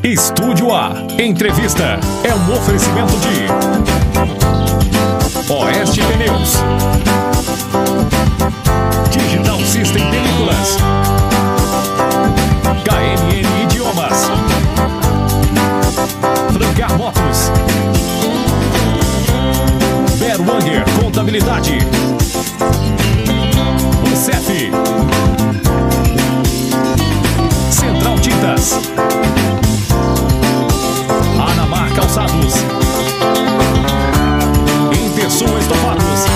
Estúdio A. Entrevista é um oferecimento de Oeste Pneus, Digital System Películas, KNN Idiomas, Francar Motos, Berwanger Contabilidade, UCEF, Central Tintas, Anamar Calçados, Intersul Estofados,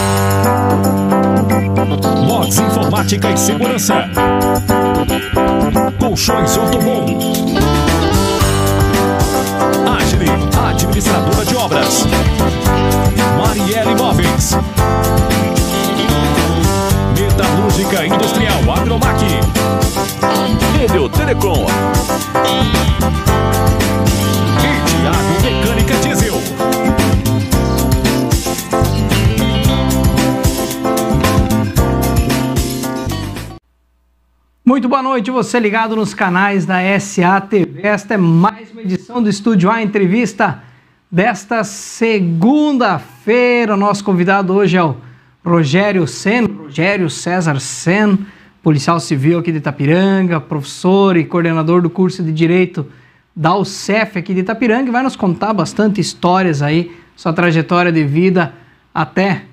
Mods Informática e Segurança, Colchões Ortobon, Agile, administradora de obras, Marielle Imóveis, Metalúrgica Industrial Agromac, Helio Telecom e Thiago Mecânica Diesel. Muito boa noite, você ligado nos canais da SATV. Esta é mais uma edição do Estúdio A Entrevista desta segunda-feira. O nosso convidado hoje é o Rogério César Sen, policial civil aqui de Itapiranga, professor e coordenador do curso de Direito da UCEF aqui de Itapiranga, e vai nos contar bastante histórias aí, sua trajetória de vida até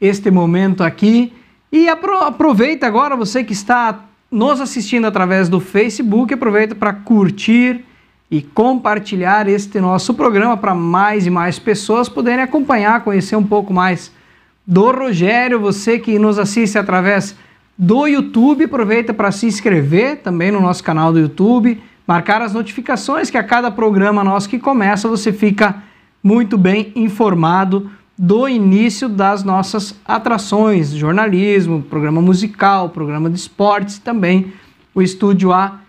este momento aqui. E aproveita agora, você que está nos assistindo através do Facebook, aproveita para curtir e compartilhar este nosso programa para mais e mais pessoas poderem acompanhar, conhecer um pouco mais do Rogério. Você que nos assiste através do YouTube, aproveita para se inscrever também no nosso canal do YouTube, marcar as notificações, que a cada programa nosso que começa você fica muito bem informado do início das nossas atrações, jornalismo, programa musical, programa de esportes, também o Estúdio A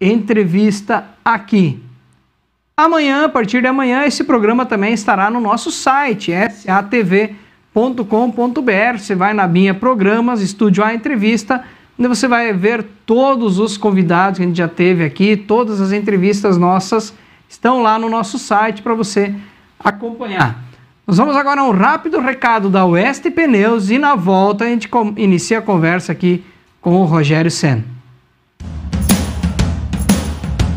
Entrevista aqui. Amanhã, a partir de amanhã, esse programa também estará no nosso site, satv.com.br. Você vai na abinha Programas, Estúdio A Entrevista, onde você vai ver todos os convidados que a gente já teve aqui, todas as entrevistas nossas estão lá no nosso site para você acompanhar. Nós vamos agora a um rápido recado da Oeste Pneus e na volta a gente inicia a conversa aqui com o Rogério Sen.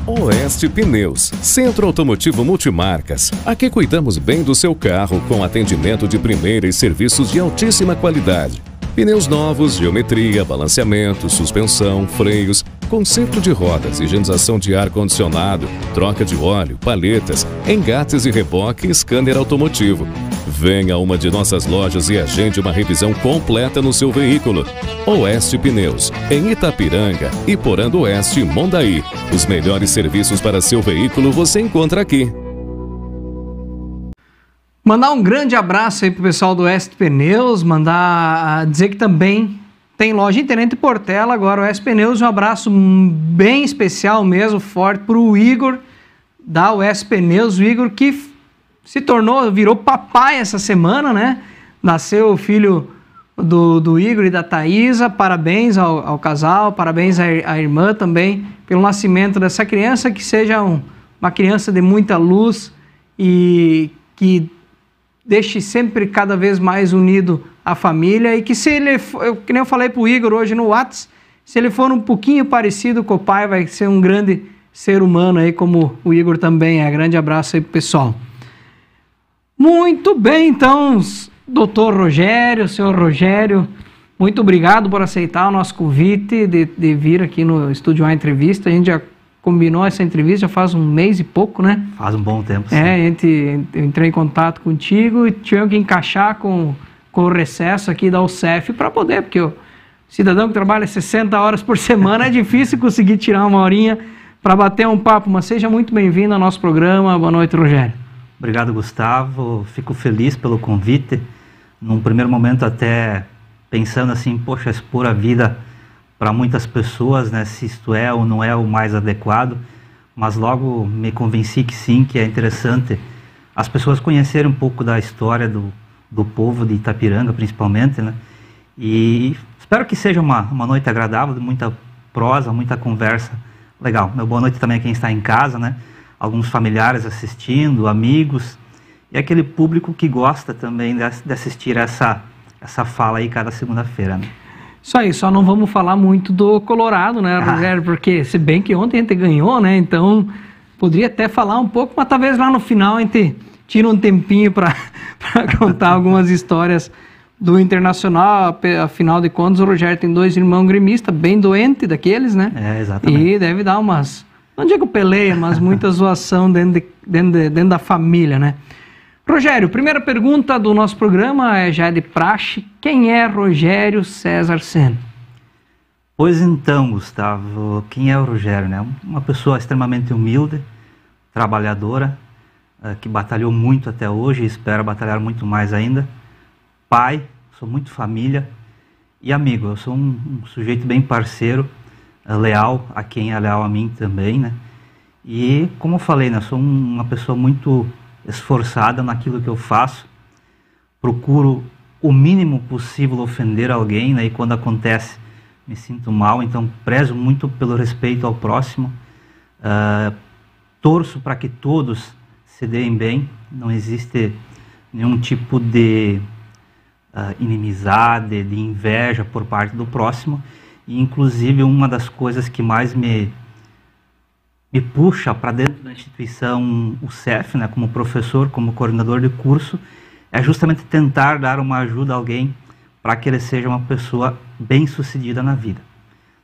Oeste Pneus, Centro Automotivo Multimarcas. Aqui cuidamos bem do seu carro com atendimento de primeira e serviços de altíssima qualidade. Pneus novos, geometria, balanceamento, suspensão, freios, conserto de rodas, higienização de ar-condicionado, troca de óleo, paletas, engates e reboque e scanner automotivo. Venha a uma de nossas lojas e agende uma revisão completa no seu veículo. Oeste Pneus, em Itapiranga, Iporã do Oeste e Mondaí. Os melhores serviços para seu veículo você encontra aqui. Mandar um grande abraço aí pro pessoal do Oeste Pneus, dizer que também tem loja em Tenente Portela agora, o Oeste Pneus. Um abraço bem especial mesmo, forte pro Igor da Oeste Pneus, o Igor que virou papai essa semana, né? Nasceu o filho do Igor e da Thaisa. Parabéns ao casal, parabéns à irmã também pelo nascimento dessa criança, que seja uma criança de muita luz e que deixe sempre cada vez mais unido a família, e que se ele for, que nem eu falei pro Igor hoje no WhatsApp, se ele for um pouquinho parecido com o pai, vai ser um grande ser humano aí, como o Igor também é. Grande abraço aí pro pessoal. Muito bem, então, doutor Rogério, senhor Rogério, muito obrigado por aceitar o nosso convite de vir aqui no Estúdio A Entrevista. A gente já combinou essa entrevista já faz um mês e pouco, né? Faz um bom tempo, sim. Eu entrei em contato contigo e tive que encaixar com o recesso aqui da UCEF para poder, porque o cidadão que trabalha 60 horas por semana é difícil conseguir tirar uma horinha para bater um papo. Mas seja muito bem-vindo ao nosso programa. Boa noite, Rogério. Obrigado, Gustavo. Fico feliz pelo convite. Num primeiro momento até pensando assim, poxa, expor a vida para muitas pessoas, né, se isto é ou não é o mais adequado, mas logo me convenci que sim, que é interessante as pessoas conhecerem um pouco da história do povo de Itapiranga, principalmente, né, e espero que seja uma noite agradável, de muita prosa, muita conversa legal. Meu boa noite também a quem está em casa, né, alguns familiares assistindo, amigos, e aquele público que gosta também de assistir essa fala aí cada segunda-feira, né? Isso aí, só não vamos falar muito do Colorado, né, Rogério? Porque, se bem que ontem a gente ganhou, né? Então, poderia até falar um pouco, mas talvez lá no final a gente tire um tempinho para contar algumas histórias do Internacional. Afinal de contas, o Rogério tem 2 irmãos gremistas, bem doentes daqueles, né? Exatamente. E deve dar umas, não digo peleia, mas muita zoação dentro da família, né? Rogério, primeira pergunta do nosso programa já é de praxe. Quem é Rogério César Sen? Pois então, Gustavo, quem é o Rogério, né? Uma pessoa extremamente humilde, trabalhadora, que batalhou muito até hoje e espera batalhar muito mais ainda. Pai, sou muito família e amigo. Eu sou um sujeito bem parceiro, leal a quem é leal a mim também, né? E, como eu falei, né? Sou uma pessoa muito esforçada naquilo que eu faço, procuro o mínimo possível ofender alguém, né? E quando acontece me sinto mal, então prezo muito pelo respeito ao próximo, torço para que todos se deem bem, não existe nenhum tipo de inimizade, de inveja por parte do próximo, e inclusive uma das coisas que mais me puxa para dentro da instituição, o CEF, né, como professor, como coordenador de curso, é justamente tentar dar uma ajuda a alguém para que ele seja uma pessoa bem-sucedida na vida.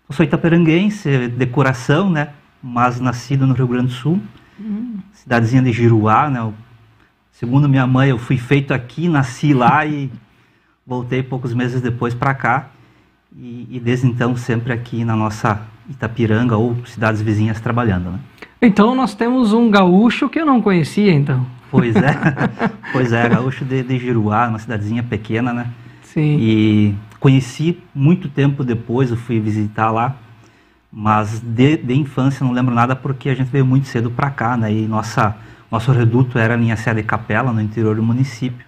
Eu sou itaperanguense, de coração, né, mas nascido no Rio Grande do Sul, cidadezinha de Giruá, né, segundo minha mãe, eu fui feito aqui, nasci lá e voltei poucos meses depois para cá, e desde então sempre aqui na nossa Itapiranga ou cidades vizinhas trabalhando, né? Então nós temos um gaúcho que eu não conhecia, então. Pois é, gaúcho de Giruá, uma cidadezinha pequena, né? Sim. E conheci muito tempo depois, eu fui visitar lá, mas de infância não lembro nada porque a gente veio muito cedo para cá, né? E nosso reduto era a linha Sede Capela, no interior do município.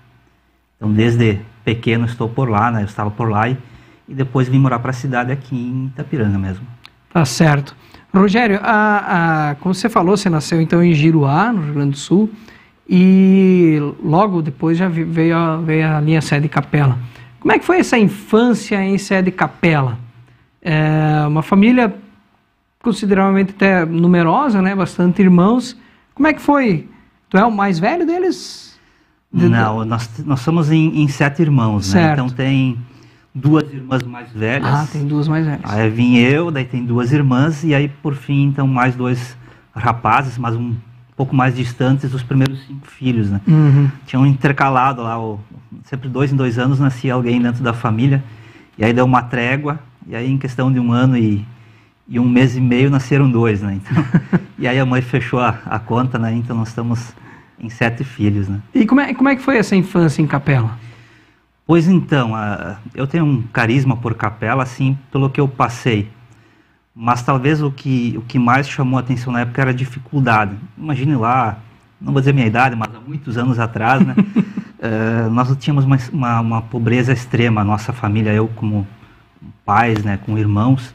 Então desde pequeno estou por lá, né? Eu estava por lá e depois vim morar para a cidade aqui em Itapiranga mesmo. Tá certo. Rogério, como você falou, você nasceu então em Giruá, no Rio Grande do Sul, e logo depois já veio a linha Sede Capela. Como é que foi essa infância em Sede Capela? Uma família consideravelmente até numerosa, né? Bastante irmãos. Como é que foi? Tu é o mais velho deles? Não, nós somos em 7 irmãos, né? Então tem 2 irmãs mais velhas. Ah, tem 2 mais velhas. Aí vim eu, daí tem 2 irmãs, e aí por fim, então, mais 2 rapazes, mas um pouco mais distantes dos primeiros 5 filhos, né? Uhum. Tinham intercalado lá, sempre 2 em 2 anos nascia alguém dentro da família, e aí deu uma trégua, e aí em questão de 1 ano e 1 mês e meio nasceram 2, né? Então, e aí a mãe fechou a conta, né? Então nós estamos em 7 filhos, né? E como é que foi essa infância em Capela? Pois então, eu tenho um carisma por Capela, assim, pelo que eu passei. Mas talvez o que mais chamou a atenção na época era a dificuldade. Imagine lá, não vou dizer minha idade, mas há muitos anos atrás, né? Nós tínhamos uma pobreza extrema, a nossa família, eu como pais, né, com irmãos.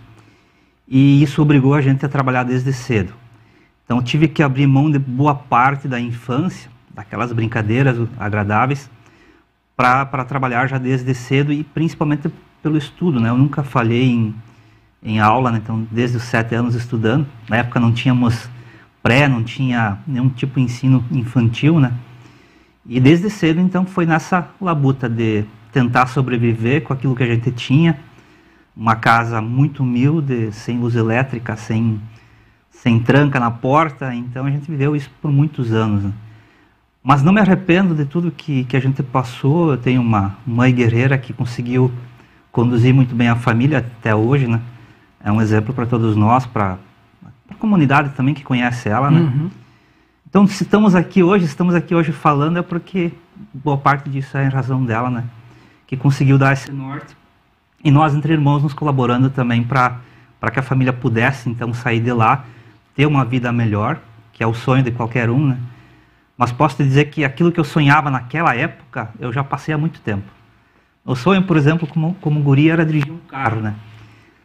E isso obrigou a gente a trabalhar desde cedo. Então eu tive que abrir mão de boa parte da infância, daquelas brincadeiras agradáveis, para trabalhar já desde cedo e principalmente pelo estudo, né? Eu nunca falhei em aula, né? Então desde os 7 anos estudando. Na época não tínhamos não tinha nenhum tipo de ensino infantil, né? E desde cedo então foi nessa labuta de tentar sobreviver com aquilo que a gente tinha. Uma casa muito humilde, sem luz elétrica, sem tranca na porta, então a gente viveu isso por muitos anos, né? Mas não me arrependo de tudo que a gente passou. Eu tenho uma mãe guerreira que conseguiu conduzir muito bem a família até hoje, né? É um exemplo para todos nós, para a comunidade também que conhece ela, né? Uhum. Então, se estamos aqui hoje falando, é porque boa parte disso é em razão dela, né? Que conseguiu dar esse norte. E nós, entre irmãos, nos colaborando também para que a família pudesse, então, sair de lá, ter uma vida melhor, que é o sonho de qualquer um, né? Mas posso te dizer que aquilo que eu sonhava naquela época, eu já passei há muito tempo. O sonho, por exemplo, como guri, era dirigir um carro, né?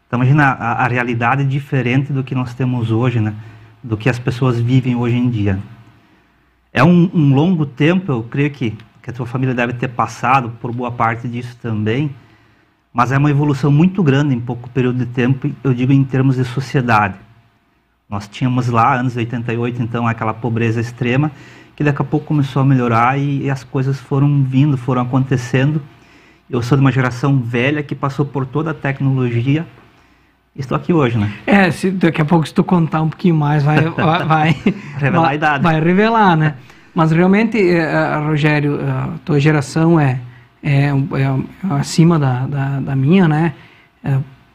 Então imagina a realidade diferente do que nós temos hoje, né? do que as pessoas vivem hoje em dia. É um longo tempo, eu creio que a tua família deve ter passado por boa parte disso também, mas é uma evolução muito grande em pouco período de tempo, eu digo em termos de sociedade. Nós tínhamos lá, anos 88, então, aquela pobreza extrema, que daqui a pouco começou a melhorar e as coisas foram vindo, foram acontecendo. Eu sou de uma geração velha que passou por toda a tecnologia. Estou aqui hoje, né? Daqui a pouco, se tu contar um pouquinho mais, vai revelar a idade. Vai revelar, né? Mas realmente, Rogério, a tua geração é acima da minha, né?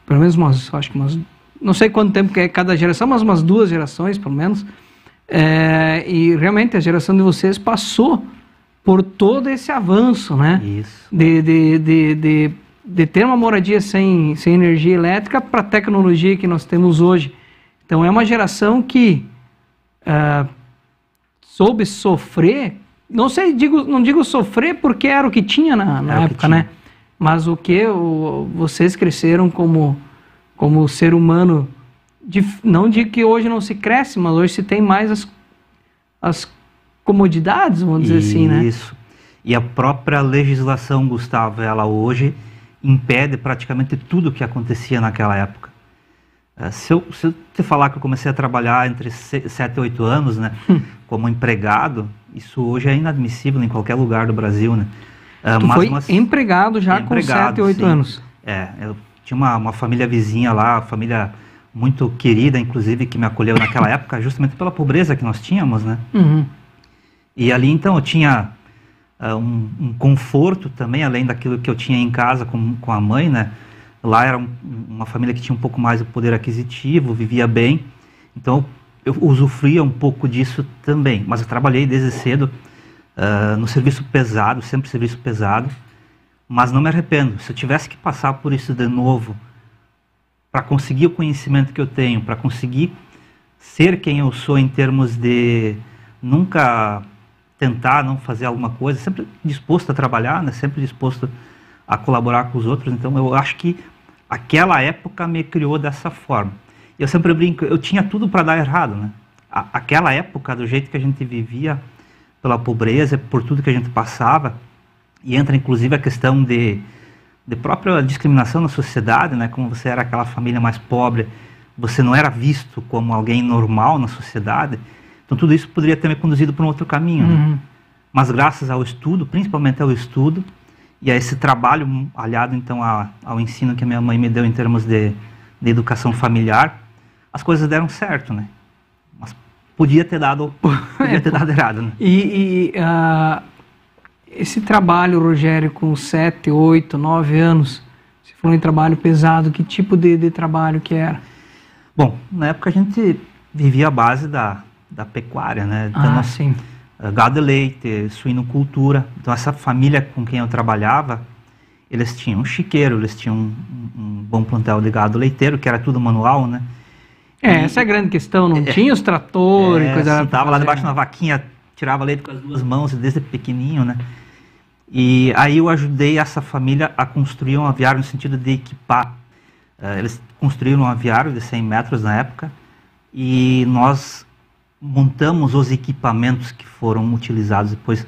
Pelo menos acho que não sei quanto tempo que é cada geração, mas umas 2 gerações, pelo menos. E realmente a geração de vocês passou por todo esse avanço, né? Isso. De ter uma moradia sem energia elétrica para a tecnologia que nós temos hoje. Então é uma geração que soube sofrer, não digo sofrer porque era o que tinha na época, né? Mas vocês cresceram como ser humano, não digo que hoje não se cresce, mas hoje se tem mais as comodidades, vamos dizer assim, né? Isso. E a própria legislação, Gustavo, ela hoje impede praticamente tudo o que acontecia naquela época. Se eu te falar que eu comecei a trabalhar entre 7 e 8 anos, né, como empregado, isso hoje é inadmissível em qualquer lugar do Brasil, né? Empregado já com 7 e 8 anos. Eu tinha uma família vizinha lá, família muito querida, inclusive, que me acolheu naquela época, justamente pela pobreza que nós tínhamos, né? Uhum. E ali, então, eu tinha um conforto também, além daquilo que eu tinha em casa com a mãe, né? Lá era uma família que tinha um pouco mais de poder aquisitivo, vivia bem. Então, eu usufruía um pouco disso também. Mas eu trabalhei desde cedo no serviço pesado, sempre serviço pesado. Mas não me arrependo. Se eu tivesse que passar por isso de novo, para conseguir o conhecimento que eu tenho, para conseguir ser quem eu sou em termos de nunca tentar não fazer alguma coisa, sempre disposto a trabalhar, né? Sempre disposto a colaborar com os outros. Então eu acho que aquela época me criou dessa forma. Eu sempre brinco, eu tinha tudo para dar errado, né? Aquela época, do jeito que a gente vivia, pela pobreza, por tudo que a gente passava, e entra inclusive a questão de própria discriminação na sociedade, né? Como você era aquela família mais pobre, você não era visto como alguém normal na sociedade. Então tudo isso poderia ter me conduzido para um outro caminho. Uhum. Né? Mas graças ao estudo, principalmente ao estudo, e a esse trabalho aliado então ao ensino que a minha mãe me deu em termos de educação familiar, as coisas deram certo, né? Mas podia ter dado errado, né? Esse trabalho, Rogério, com 7, 8, 9 anos, você falou em trabalho pesado, que tipo de trabalho que era? Bom, na época a gente vivia a base da pecuária, né? Então, sim. Gado e leite, suinocultura. Então essa família com quem eu trabalhava, eles tinham um chiqueiro, eles tinham um bom plantel de gado leiteiro, que era tudo manual, né? Essa é a grande questão, não tinha os tratores, coisa... Sentava lá debaixo de uma vaquinha, tirava leite com as 2 mãos, desde pequenininho, né? E aí eu ajudei essa família a construir um aviário no sentido de equipar. Eles construíram um aviário de 100 metros na época, e nós montamos os equipamentos que foram utilizados depois,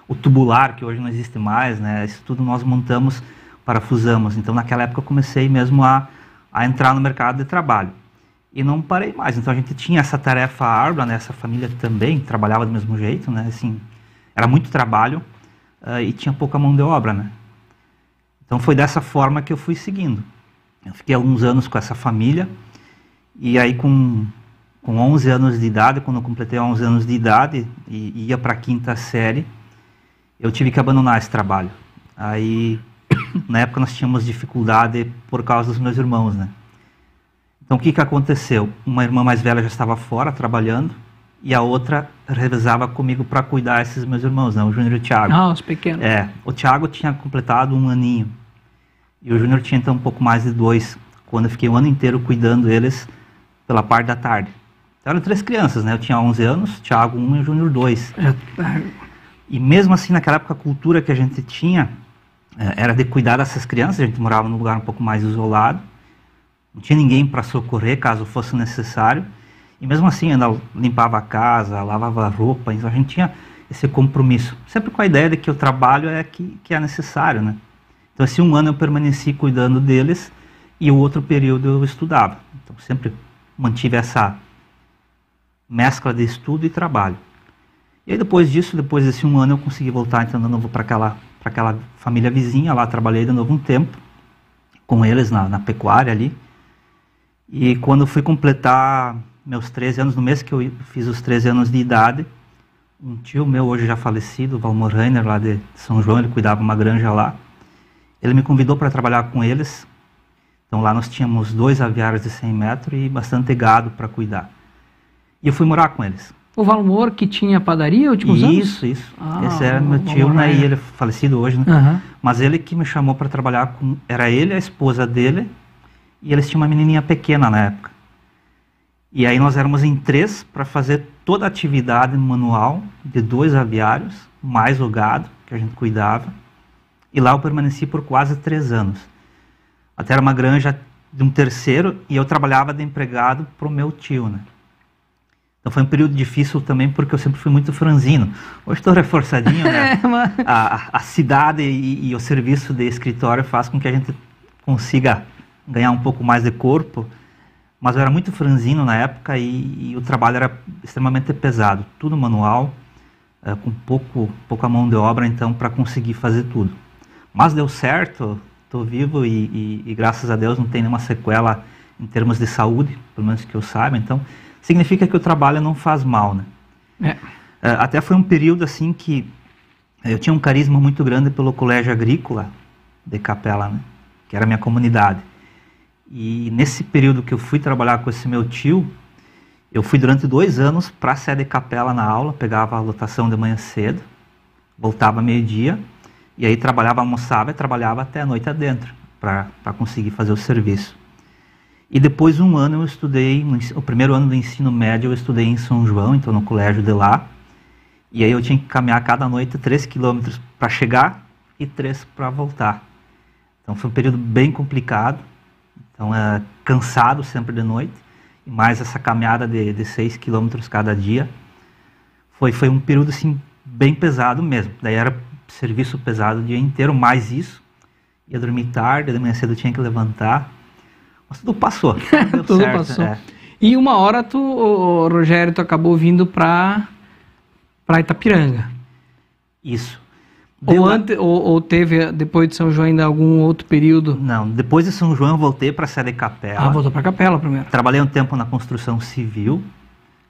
o tubular, que hoje não existe mais, né? Isso tudo nós montamos, parafusamos. Então naquela época eu comecei mesmo a entrar no mercado de trabalho. E não parei mais. Então a gente tinha essa tarefa árdua, né? Essa família também trabalhava do mesmo jeito, né? Assim, era muito trabalho e tinha pouca mão de obra, né? Então foi dessa forma que eu fui seguindo. Eu fiquei alguns anos com essa família, e aí com 11 anos de idade, quando eu completei 11 anos de idade e ia para a 5ª série, eu tive que abandonar esse trabalho. Aí, na época, nós tínhamos dificuldade por causa dos meus irmãos, né? Então, o que aconteceu? Uma irmã mais velha já estava fora, trabalhando, e a outra revezava comigo para cuidar desses meus irmãos, né? O Júnior e o Thiago. Os pequenos. O Thiago tinha completado 1 aninho, e o Júnior tinha, então, um pouco mais de 2, quando eu fiquei o ano inteiro cuidando deles pela parte da tarde. Então, eram 3 crianças, né? Eu tinha 11 anos, Thiago 1 e o Júnior 2. E mesmo assim, naquela época, a cultura que a gente tinha era de cuidar dessas crianças. A gente morava num lugar um pouco mais isolado, não tinha ninguém para socorrer caso fosse necessário, E mesmo assim, ainda limpava a casa, lavava a roupa, então a gente tinha esse compromisso. Sempre com a ideia de que o trabalho é que é necessário, né? Então, esse 1 ano eu permaneci cuidando deles e o outro período eu estudava. Então, sempre mantive essa mescla de estudo e trabalho. E aí, depois disso, depois desse 1 ano, eu consegui voltar, então, de novo para aquela família vizinha. Lá trabalhei de novo um tempo com eles na pecuária ali. E quando eu fui completar meus 13 anos, no mês que eu fiz os 13 anos de idade, um tio meu, hoje já falecido, Valmor Rainer, lá de São João, ele cuidava uma granja lá. Ele me convidou para trabalhar com eles. Então lá nós tínhamos 2 aviários de 100 metros e bastante gado para cuidar. E eu fui morar com eles. O Valmor que tinha padaria últimos anos? Isso. Esse era meu tio, né? E ele é falecido hoje, né? Uhum. Mas ele que me chamou para trabalhar com... Era ele, a esposa dele, e eles tinham uma menininha pequena na época. E aí nós éramos em 3 para fazer toda a atividade manual de 2 aviários, mais o gado que a gente cuidava. E lá eu permaneci por quase 3 anos. Até era uma granja de um terceiro e eu trabalhava de empregado para o meu tio, né? Então foi um período difícil também porque eu sempre fui muito franzino. Hoje estou reforçadinho, né? A cidade e o serviço de escritório faz com que a gente consiga ganhar um pouco mais de corpo. Mas eu era muito franzino na época e o trabalho era extremamente pesado. Tudo manual, com pouca mão de obra, então, para conseguir fazer tudo. Mas deu certo, estou vivo e graças a Deus não tem nenhuma sequela em termos de saúde, pelo menos que eu saiba. Então, significa que o trabalho não faz mal, né? Até foi um período assim que eu tinha um carisma muito grande pelo colégio agrícola de Capela, né? Que era a minha comunidade. E nesse período que eu fui trabalhar com esse meu tio, eu fui durante 2 anos para a sede Capela na aula, pegava a lotação de manhã cedo, voltava meio-dia, e aí trabalhava, almoçava e trabalhava até a noite adentro, para conseguir fazer o serviço. E depois 1 ano eu estudei, o primeiro ano do ensino médio eu estudei em São João, então no colégio de lá, e aí eu tinha que caminhar cada noite 3 quilômetros para chegar e 3 para voltar. Então foi um período bem complicado. Então, cansado sempre de noite, e mais essa caminhada de 6 quilômetros cada dia. Foi um período, assim, bem pesado mesmo. Daí era serviço pesado o dia inteiro, mais isso. Ia dormir tarde, de manhã cedo eu tinha que levantar. Mas tudo passou. Tudo certo, passou. E uma hora Rogério, tu acabou vindo para Itapiranga. Isso. Ou teve, depois de São João, ainda algum outro período? Não, depois de São João eu voltei para a sede Capela. Voltou para Capela primeiro. Trabalhei um tempo na construção civil,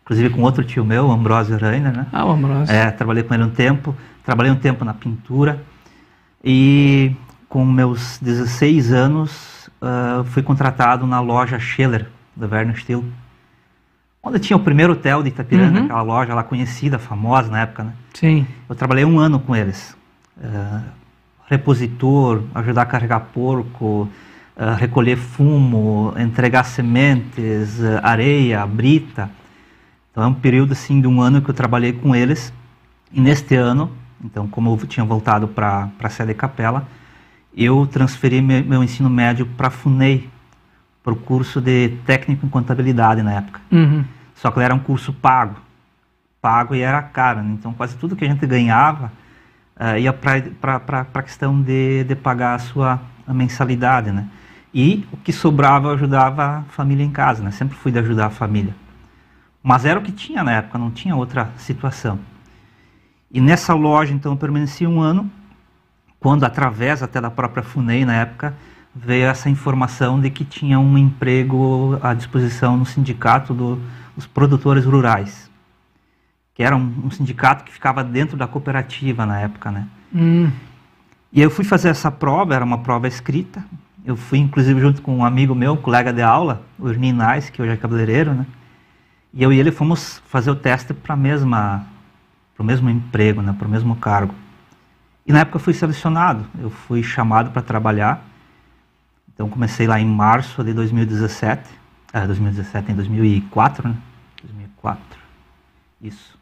inclusive com outro tio meu, o Ambrósio Rainer, né? O Ambrósio. Trabalhei com ele um tempo. Trabalhei um tempo na pintura. E com meus 16 anos, fui contratado na loja Scheller, do Werner Still. Onde tinha o primeiro hotel de Itapiranga, aquela loja lá conhecida, famosa na época, né? Sim. Eu trabalhei 1 ano com eles. Repositor, ajudar a carregar porco, recolher fumo, entregar sementes, areia, brita. Então é um período assim de 1 ano que eu trabalhei com eles. E neste ano, então como eu tinha voltado para a sede Capela, eu transferi meu ensino médio para a FUNEI, para o curso de técnico em contabilidade na época. Só que ele era um curso pago e era caro, né? Então quase tudo que a gente ganhava ia para a questão de pagar a mensalidade, né? E o que sobrava eu ajudava a família em casa, né? Sempre fui de ajudar a família. Mas era o que tinha na época, não tinha outra situação. E nessa loja, então, eu permaneci 1 ano, quando, através até da própria FUNEI, na época, veio essa informação de que tinha um emprego à disposição no sindicato dos produtores rurais, que era um sindicato que ficava dentro da cooperativa na época, né? E eu fui fazer essa prova, era uma prova escrita. Eu fui, inclusive, junto com um amigo meu, um colega de aula, o Irnin Nais, que hoje é cabeleireiro, né? E eu e ele fomos fazer o teste para o mesmo emprego, né? Para o mesmo cargo. E na época eu fui selecionado, eu fui chamado para trabalhar. Então comecei lá em março de 2017, 2004, né? 2004, isso.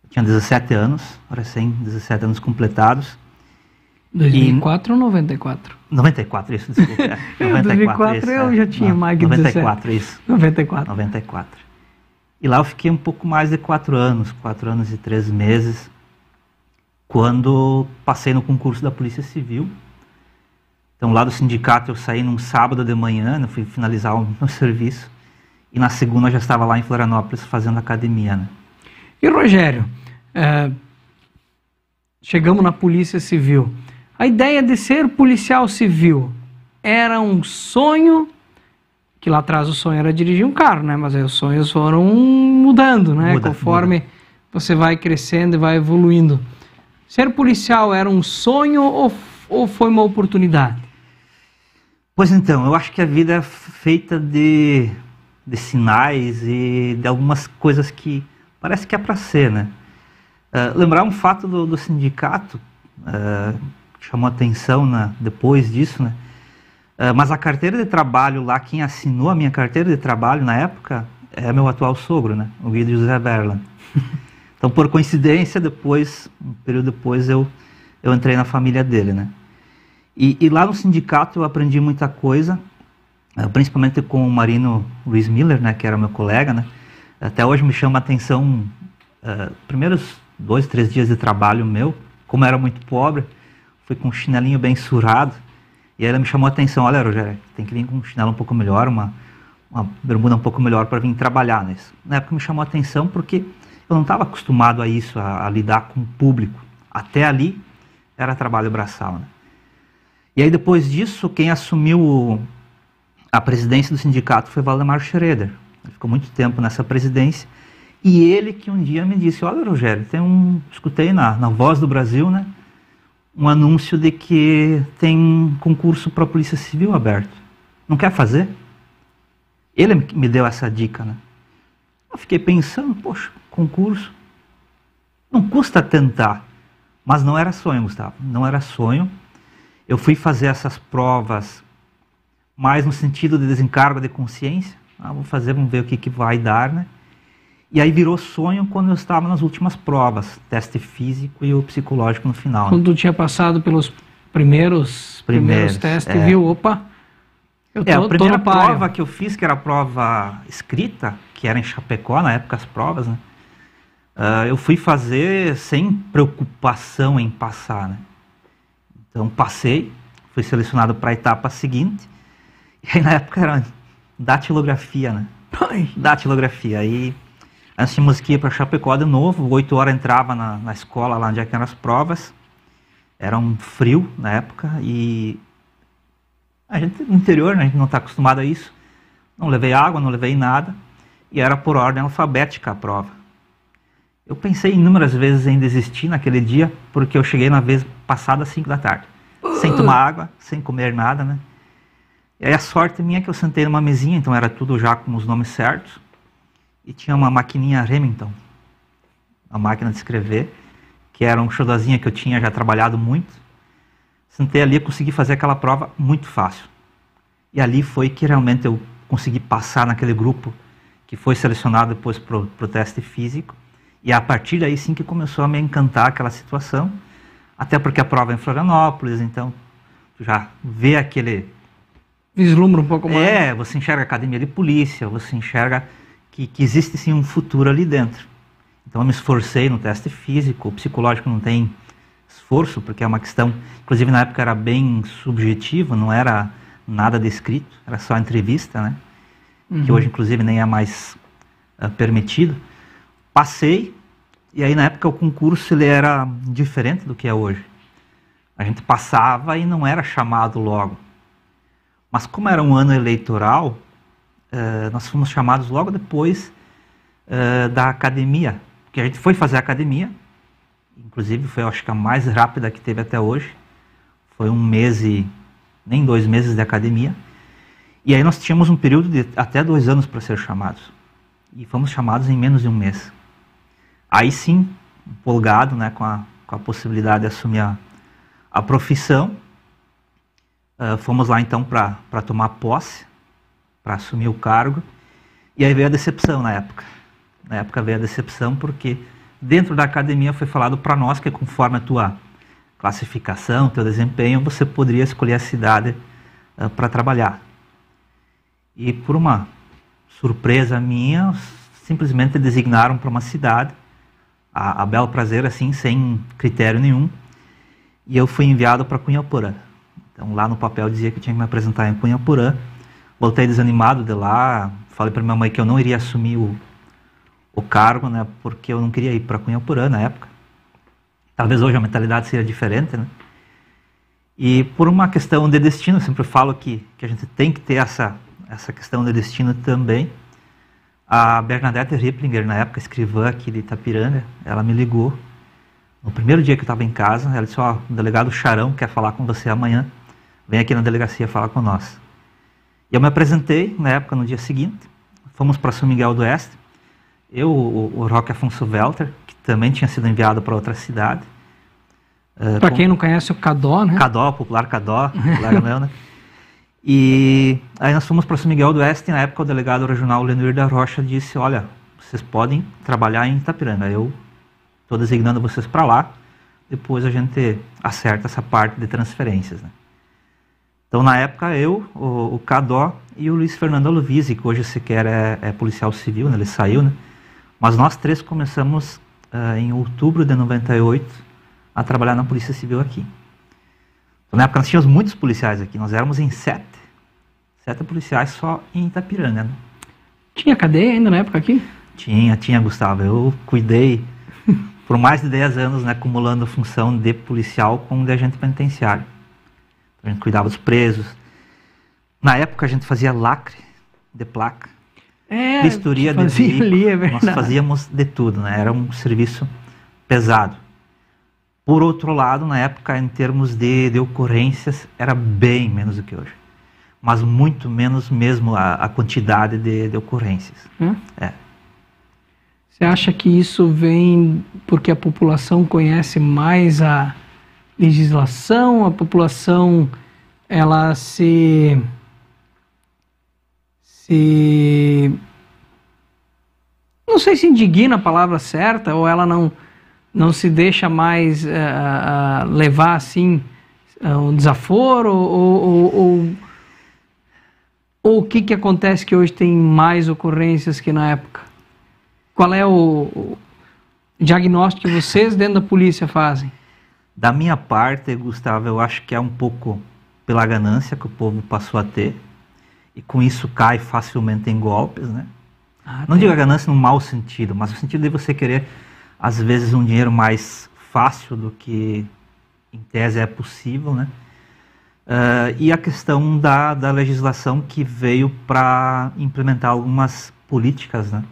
Eu tinha 17 anos, recém 17 anos completados. 2004 ou 94? 94, isso, desculpa. 94 isso, eu já tinha mais que 94, 17. isso. 94. 94. E lá eu fiquei um pouco mais de 4 anos e 3 meses, quando passei no concurso da Polícia Civil. Então lá do sindicato eu saí num sábado de manhã, né, fui finalizar o meu serviço, e na segunda eu já estava lá em Florianópolis fazendo academia, né? E Rogério, chegamos na Polícia Civil. A ideia de ser policial civil era um sonho, que lá atrás o sonho era dirigir um carro, né? Mas aí os sonhos foram mudando, né? Conforme você vai crescendo e vai evoluindo. Ser policial era um sonho ou foi uma oportunidade? Pois então, eu acho que a vida é feita de sinais e de algumas coisas que parece que é para ser, né? Lembrar um fato do sindicato, que chamou atenção, né, depois disso, né? Mas a carteira de trabalho lá, quem assinou a minha carteira de trabalho na época é meu atual sogro, né? O Guido José Berland. Então, por coincidência, depois, um período depois, eu entrei na família dele, né? E lá no sindicato eu aprendi muita coisa, principalmente com o Marino Luiz Miller, né, que era meu colega, né? Até hoje me chama a atenção, primeiros 2, 3 dias de trabalho meu, como eu era muito pobre, fui com um chinelinho bem surrado, e aí ele me chamou a atenção: olha, Rogério, tem que vir com um chinelo um pouco melhor, uma bermuda um pouco melhor para vir trabalhar nisso. Na época me chamou a atenção porque eu não estava acostumado a isso, a lidar com o público. Até ali era trabalho braçal, né? E aí depois disso, quem assumiu a presidência do sindicato foi Valdemar Schroeder. Ele ficou muito tempo nessa presidência. E ele que um dia me disse: olha, Rogério, escutei na Voz do Brasil, né, um anúncio de que tem concurso para a Polícia Civil aberto. Não quer fazer? Ele me deu essa dica, né? Eu fiquei pensando, poxa, concurso, não custa tentar. Mas não era sonho, Gustavo, não era sonho. Eu fui fazer essas provas mais no sentido de desencargo de consciência. Vou fazer, vamos ver o que vai dar, né? E aí virou sonho quando eu estava nas últimas provas, teste físico e o psicológico no final. Quando tu tinha passado pelos primeiros testes, viu? Opa, eu tô, a primeira tô no páreo. prova que eu fiz, que era a prova escrita, que era em Chapecó, na época as provas, né? Eu fui fazer sem preocupação em passar, né? Então passei, fui selecionado para a etapa seguinte, e aí na época era datilografia, né? Datilografia. Aí nós tínhamos que ir para Chapecó de novo, 8 horas entrava na escola lá onde é que eram as provas, era um frio na época, e a gente no interior, né, a gente não está acostumado a isso, não levei água, não levei nada, e era por ordem alfabética a prova. Eu pensei inúmeras vezes em desistir naquele dia, porque eu cheguei na vez passada às 5 da tarde, sem tomar água, sem comer nada, né? E aí a sorte minha é que eu sentei numa mesinha, então era tudo já com os nomes certos, e tinha uma maquininha Remington, uma máquina de escrever, que era um xodozinho que eu tinha já trabalhado muito. Sentei ali e consegui fazer aquela prova muito fácil. E ali foi que realmente eu consegui passar naquele grupo que foi selecionado depois para o teste físico. E a partir daí sim que começou a me encantar aquela situação, até porque a prova é em Florianópolis, então tu já vê aquele... Vislumbra um pouco mais. Você enxerga a academia de polícia, você enxerga que existe sim um futuro ali dentro. Então eu me esforcei no teste físico, o psicológico não tem esforço, porque é uma questão, inclusive na época era bem subjetivo, não era nada descrito, era só entrevista, né? Que hoje inclusive nem é mais permitido. Passei, e aí na época o concurso ele era diferente do que é hoje. A gente passava e não era chamado logo. Mas como era um ano eleitoral, nós fomos chamados logo depois da academia. Porque a gente foi fazer a academia, inclusive foi, eu acho que a mais rápida que teve até hoje. Foi 1 mês e nem 2 meses de academia. E aí nós tínhamos um período de até 2 anos para ser chamados. E fomos chamados em menos de 1 mês. Aí sim, empolgado, né, com a possibilidade de assumir a profissão, fomos lá então para tomar posse, para assumir o cargo, e aí veio a decepção na época. Na época veio a decepção porque dentro da academia foi falado para nós que conforme a tua classificação, teu desempenho, você poderia escolher a cidade para trabalhar. E por uma surpresa minha, simplesmente designaram para uma cidade, a bel prazer, assim, sem critério nenhum, e eu fui enviado para Cunhaporã. Então lá no papel dizia que eu tinha que me apresentar em Cunhaporã. Voltei desanimado de lá, falei para minha mãe que eu não iria assumir o cargo, né, porque eu não queria ir para Cunhaporã na época. Talvez hoje a mentalidade seja diferente, né? E por uma questão de destino, eu sempre falo que a gente tem que ter essa questão de destino também. A Bernadette Ripplinger, na época escrivã aqui de Itapiranga, ela me ligou no primeiro dia que eu estava em casa. Ela disse: ó, o delegado Charão quer falar com você amanhã, vem aqui na delegacia falar com nós. E eu me apresentei na época, no dia seguinte, fomos para São Miguel do Oeste, eu, o Roque Afonso Welter, que também tinha sido enviado para outra cidade. Para quem não conhece o Cadó, né? Cadó, popular meu, né? E aí nós fomos para São Miguel do Oeste, e na época o delegado regional Lenir da Rocha disse: olha, vocês podem trabalhar em Itapiranga, eu estou designando vocês para lá, depois a gente acerta essa parte de transferências, né? Então na época eu, o Cadó e o Luiz Fernando Alovise, que hoje sequer é policial civil, né? Ele saiu, né? Mas nós três começamos em outubro de 98 a trabalhar na Polícia Civil aqui. Então, na época nós tínhamos muitos policiais aqui, nós éramos em 7 policiais só em Itapiranga, né? Tinha cadeia ainda na época aqui? Tinha, Gustavo. Eu cuidei por mais de 10 anos, né, acumulando função de policial com de agente penitenciário. A gente cuidava dos presos. Na época a gente fazia lacre de placa, vistoria de veículo, nós fazíamos de tudo, né? Era um serviço pesado. Por outro lado, na época, em termos de ocorrências, era bem menos do que hoje. Mas muito menos mesmo a quantidade de ocorrências. Você acha que isso vem porque a população conhece mais a legislação, a população ela se não sei se indigna a palavra certa, ou ela não se deixa mais levar assim um desaforo, ou o que acontece que hoje tem mais ocorrências que na época? Qual é o diagnóstico que vocês dentro da polícia fazem? Da minha parte, Gustavo, eu acho que é um pouco pela ganância que o povo passou a ter, e com isso cai facilmente em golpes, né? Não digo a ganância no mau sentido, mas no sentido de você querer às vezes um dinheiro mais fácil do que em tese é possível, né? E a questão da legislação que veio para implementar algumas políticas, né?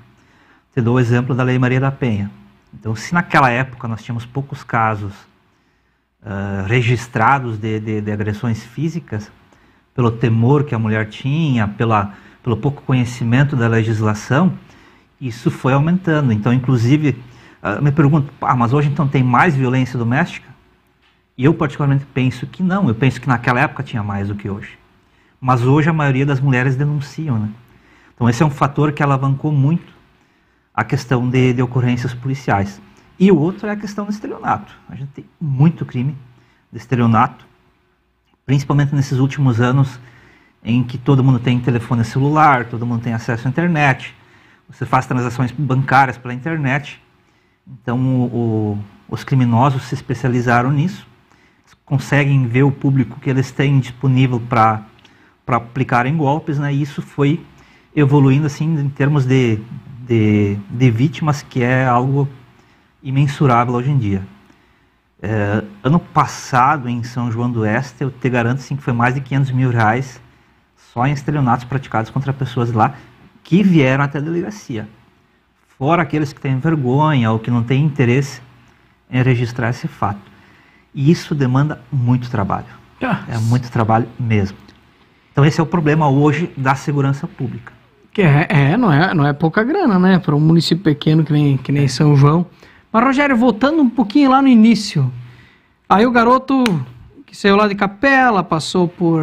Te dou o exemplo da Lei Maria da Penha. Então, se naquela época nós tínhamos poucos casos registrados de agressões físicas, pelo temor que a mulher tinha, pelo pouco conhecimento da legislação, isso foi aumentando. Então, inclusive, me pergunto, mas hoje então tem mais violência doméstica? E eu particularmente penso que não, eu penso que naquela época tinha mais do que hoje. Mas hoje a maioria das mulheres denunciam, né? Então esse é um fator que alavancou muito a questão de ocorrências policiais. E o outro é a questão do estelionato. A gente tem muito crime de estelionato, principalmente nesses últimos anos em que todo mundo tem telefone celular, todo mundo tem acesso à internet, você faz transações bancárias pela internet. Então os criminosos se especializaram nisso, conseguem ver o público que eles têm disponível para aplicarem golpes, né? E isso foi evoluindo assim em termos de vítimas, que é algo imensurável hoje em dia. Ano passado em São João do Oeste, eu te garanto assim, que foi mais de R$500 mil só em estelionatos praticados contra pessoas lá que vieram até a delegacia. Fora aqueles que têm vergonha ou que não têm interesse em registrar esse fato. E isso demanda muito trabalho. É muito trabalho mesmo. Então esse é o problema hoje da segurança pública. Não é pouca grana, né? Para um município pequeno que nem São João. Mas, Rogério, voltando um pouquinho lá no início. Aí o garoto que saiu lá de Capela, passou por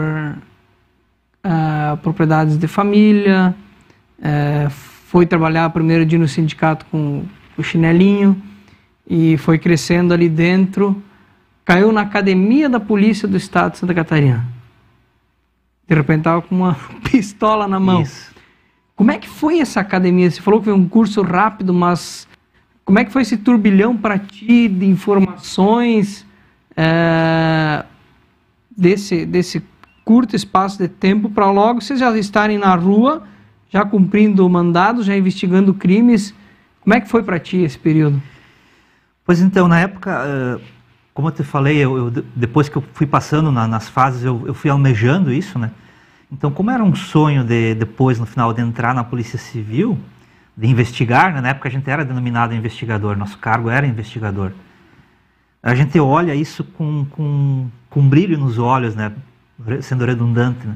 propriedades de família, foi trabalhar primeiro dia no sindicato com o chinelinho e foi crescendo ali dentro, caiu na academia da polícia do estado de Santa Catarina. De repente estava com uma pistola na mão. Isso. Como é que foi essa academia? Você falou que foi um curso rápido, mas como é que foi esse turbilhão para ti de informações desse curto espaço de tempo para logo vocês já estarem na rua, já cumprindo mandados, já investigando crimes? Como é que foi para ti esse período? Pois então, na época, como eu te falei, depois que eu fui passando nas fases, eu fui almejando isso, né? Então, como era um sonho depois, no final, de entrar na Polícia Civil, de investigar, né? Na época a gente era denominado investigador, nosso cargo era investigador. A gente olha isso com brilho nos olhos, né? Sendo redundante, né?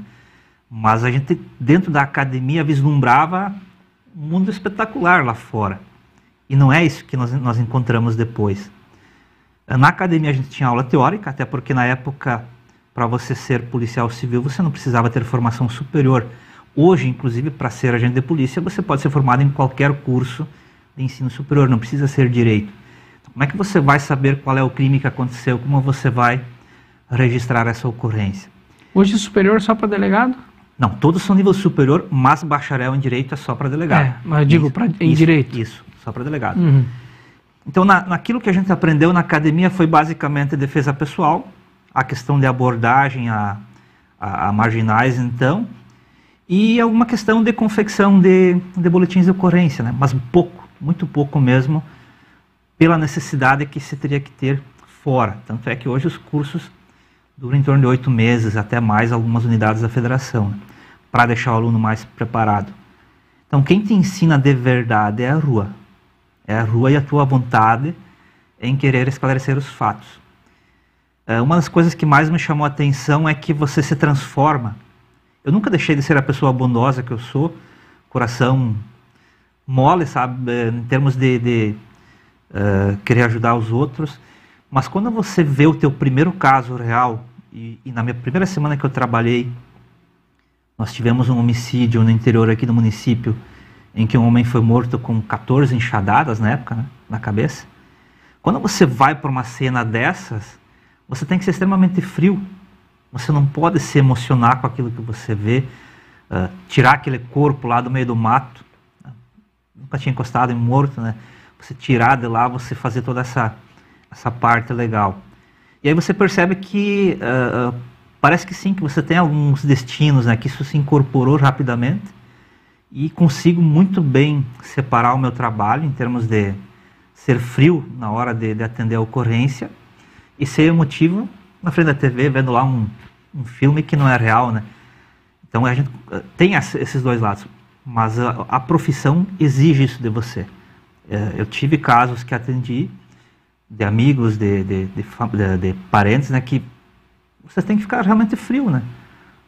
Mas a gente, dentro da academia, vislumbrava um mundo espetacular lá fora. E não é isso que nós encontramos depois. Na academia a gente tinha aula teórica, até porque na época, para você ser policial civil, você não precisava ter formação superior. Hoje, inclusive, para ser agente de polícia, você pode ser formado em qualquer curso de ensino superior, não precisa ser direito. Então, como é que você vai saber qual é o crime que aconteceu? Como você vai registrar essa ocorrência? Hoje superior é só para delegado? Não, todos são nível superior, mas bacharel em direito é só para delegado. Mas eu digo em direito. Isso, só para delegado. Uhum. Então, naquilo que a gente aprendeu na academia foi basicamente defesa pessoal, a questão de abordagem a marginais, então, e alguma questão de confecção de boletins de ocorrência, né? Mas pouco, muito pouco mesmo, pela necessidade que se teria que ter fora. Tanto é que hoje os cursos duram em torno de 8 meses, até mais, algumas unidades da federação, né? Para deixar o aluno mais preparado. Então, quem te ensina de verdade é a rua. É a rua e a tua vontade em querer esclarecer os fatos. Uma das coisas que mais me chamou a atenção é que você se transforma. Eu nunca deixei de ser a pessoa bondosa que eu sou, coração mole, sabe, em termos de querer ajudar os outros. Mas quando você vê o teu primeiro caso real, e na minha primeira semana que eu trabalhei, nós tivemos um homicídio no interior aqui do município, em que um homem foi morto com 14 enxadadas na época, né, na cabeça. Quando você vai para uma cena dessas, você tem que ser extremamente frio. Você não pode se emocionar com aquilo que você vê, tirar aquele corpo lá do meio do mato, né? Nunca tinha encostado em morto, né? Você tirar de lá, você fazer toda essa parte legal. E aí você percebe que parece que sim, que você tem alguns destinos, né, que isso se incorporou rapidamente, e consigo muito bem separar o meu trabalho em termos de ser frio na hora de atender a ocorrência e ser emotivo na frente da TV, vendo lá um filme que não é real, né? Então a gente tem esses dois lados, mas a profissão exige isso de você. Eu tive casos que atendi de amigos, de parentes, né, que você tem que ficar realmente frio, né?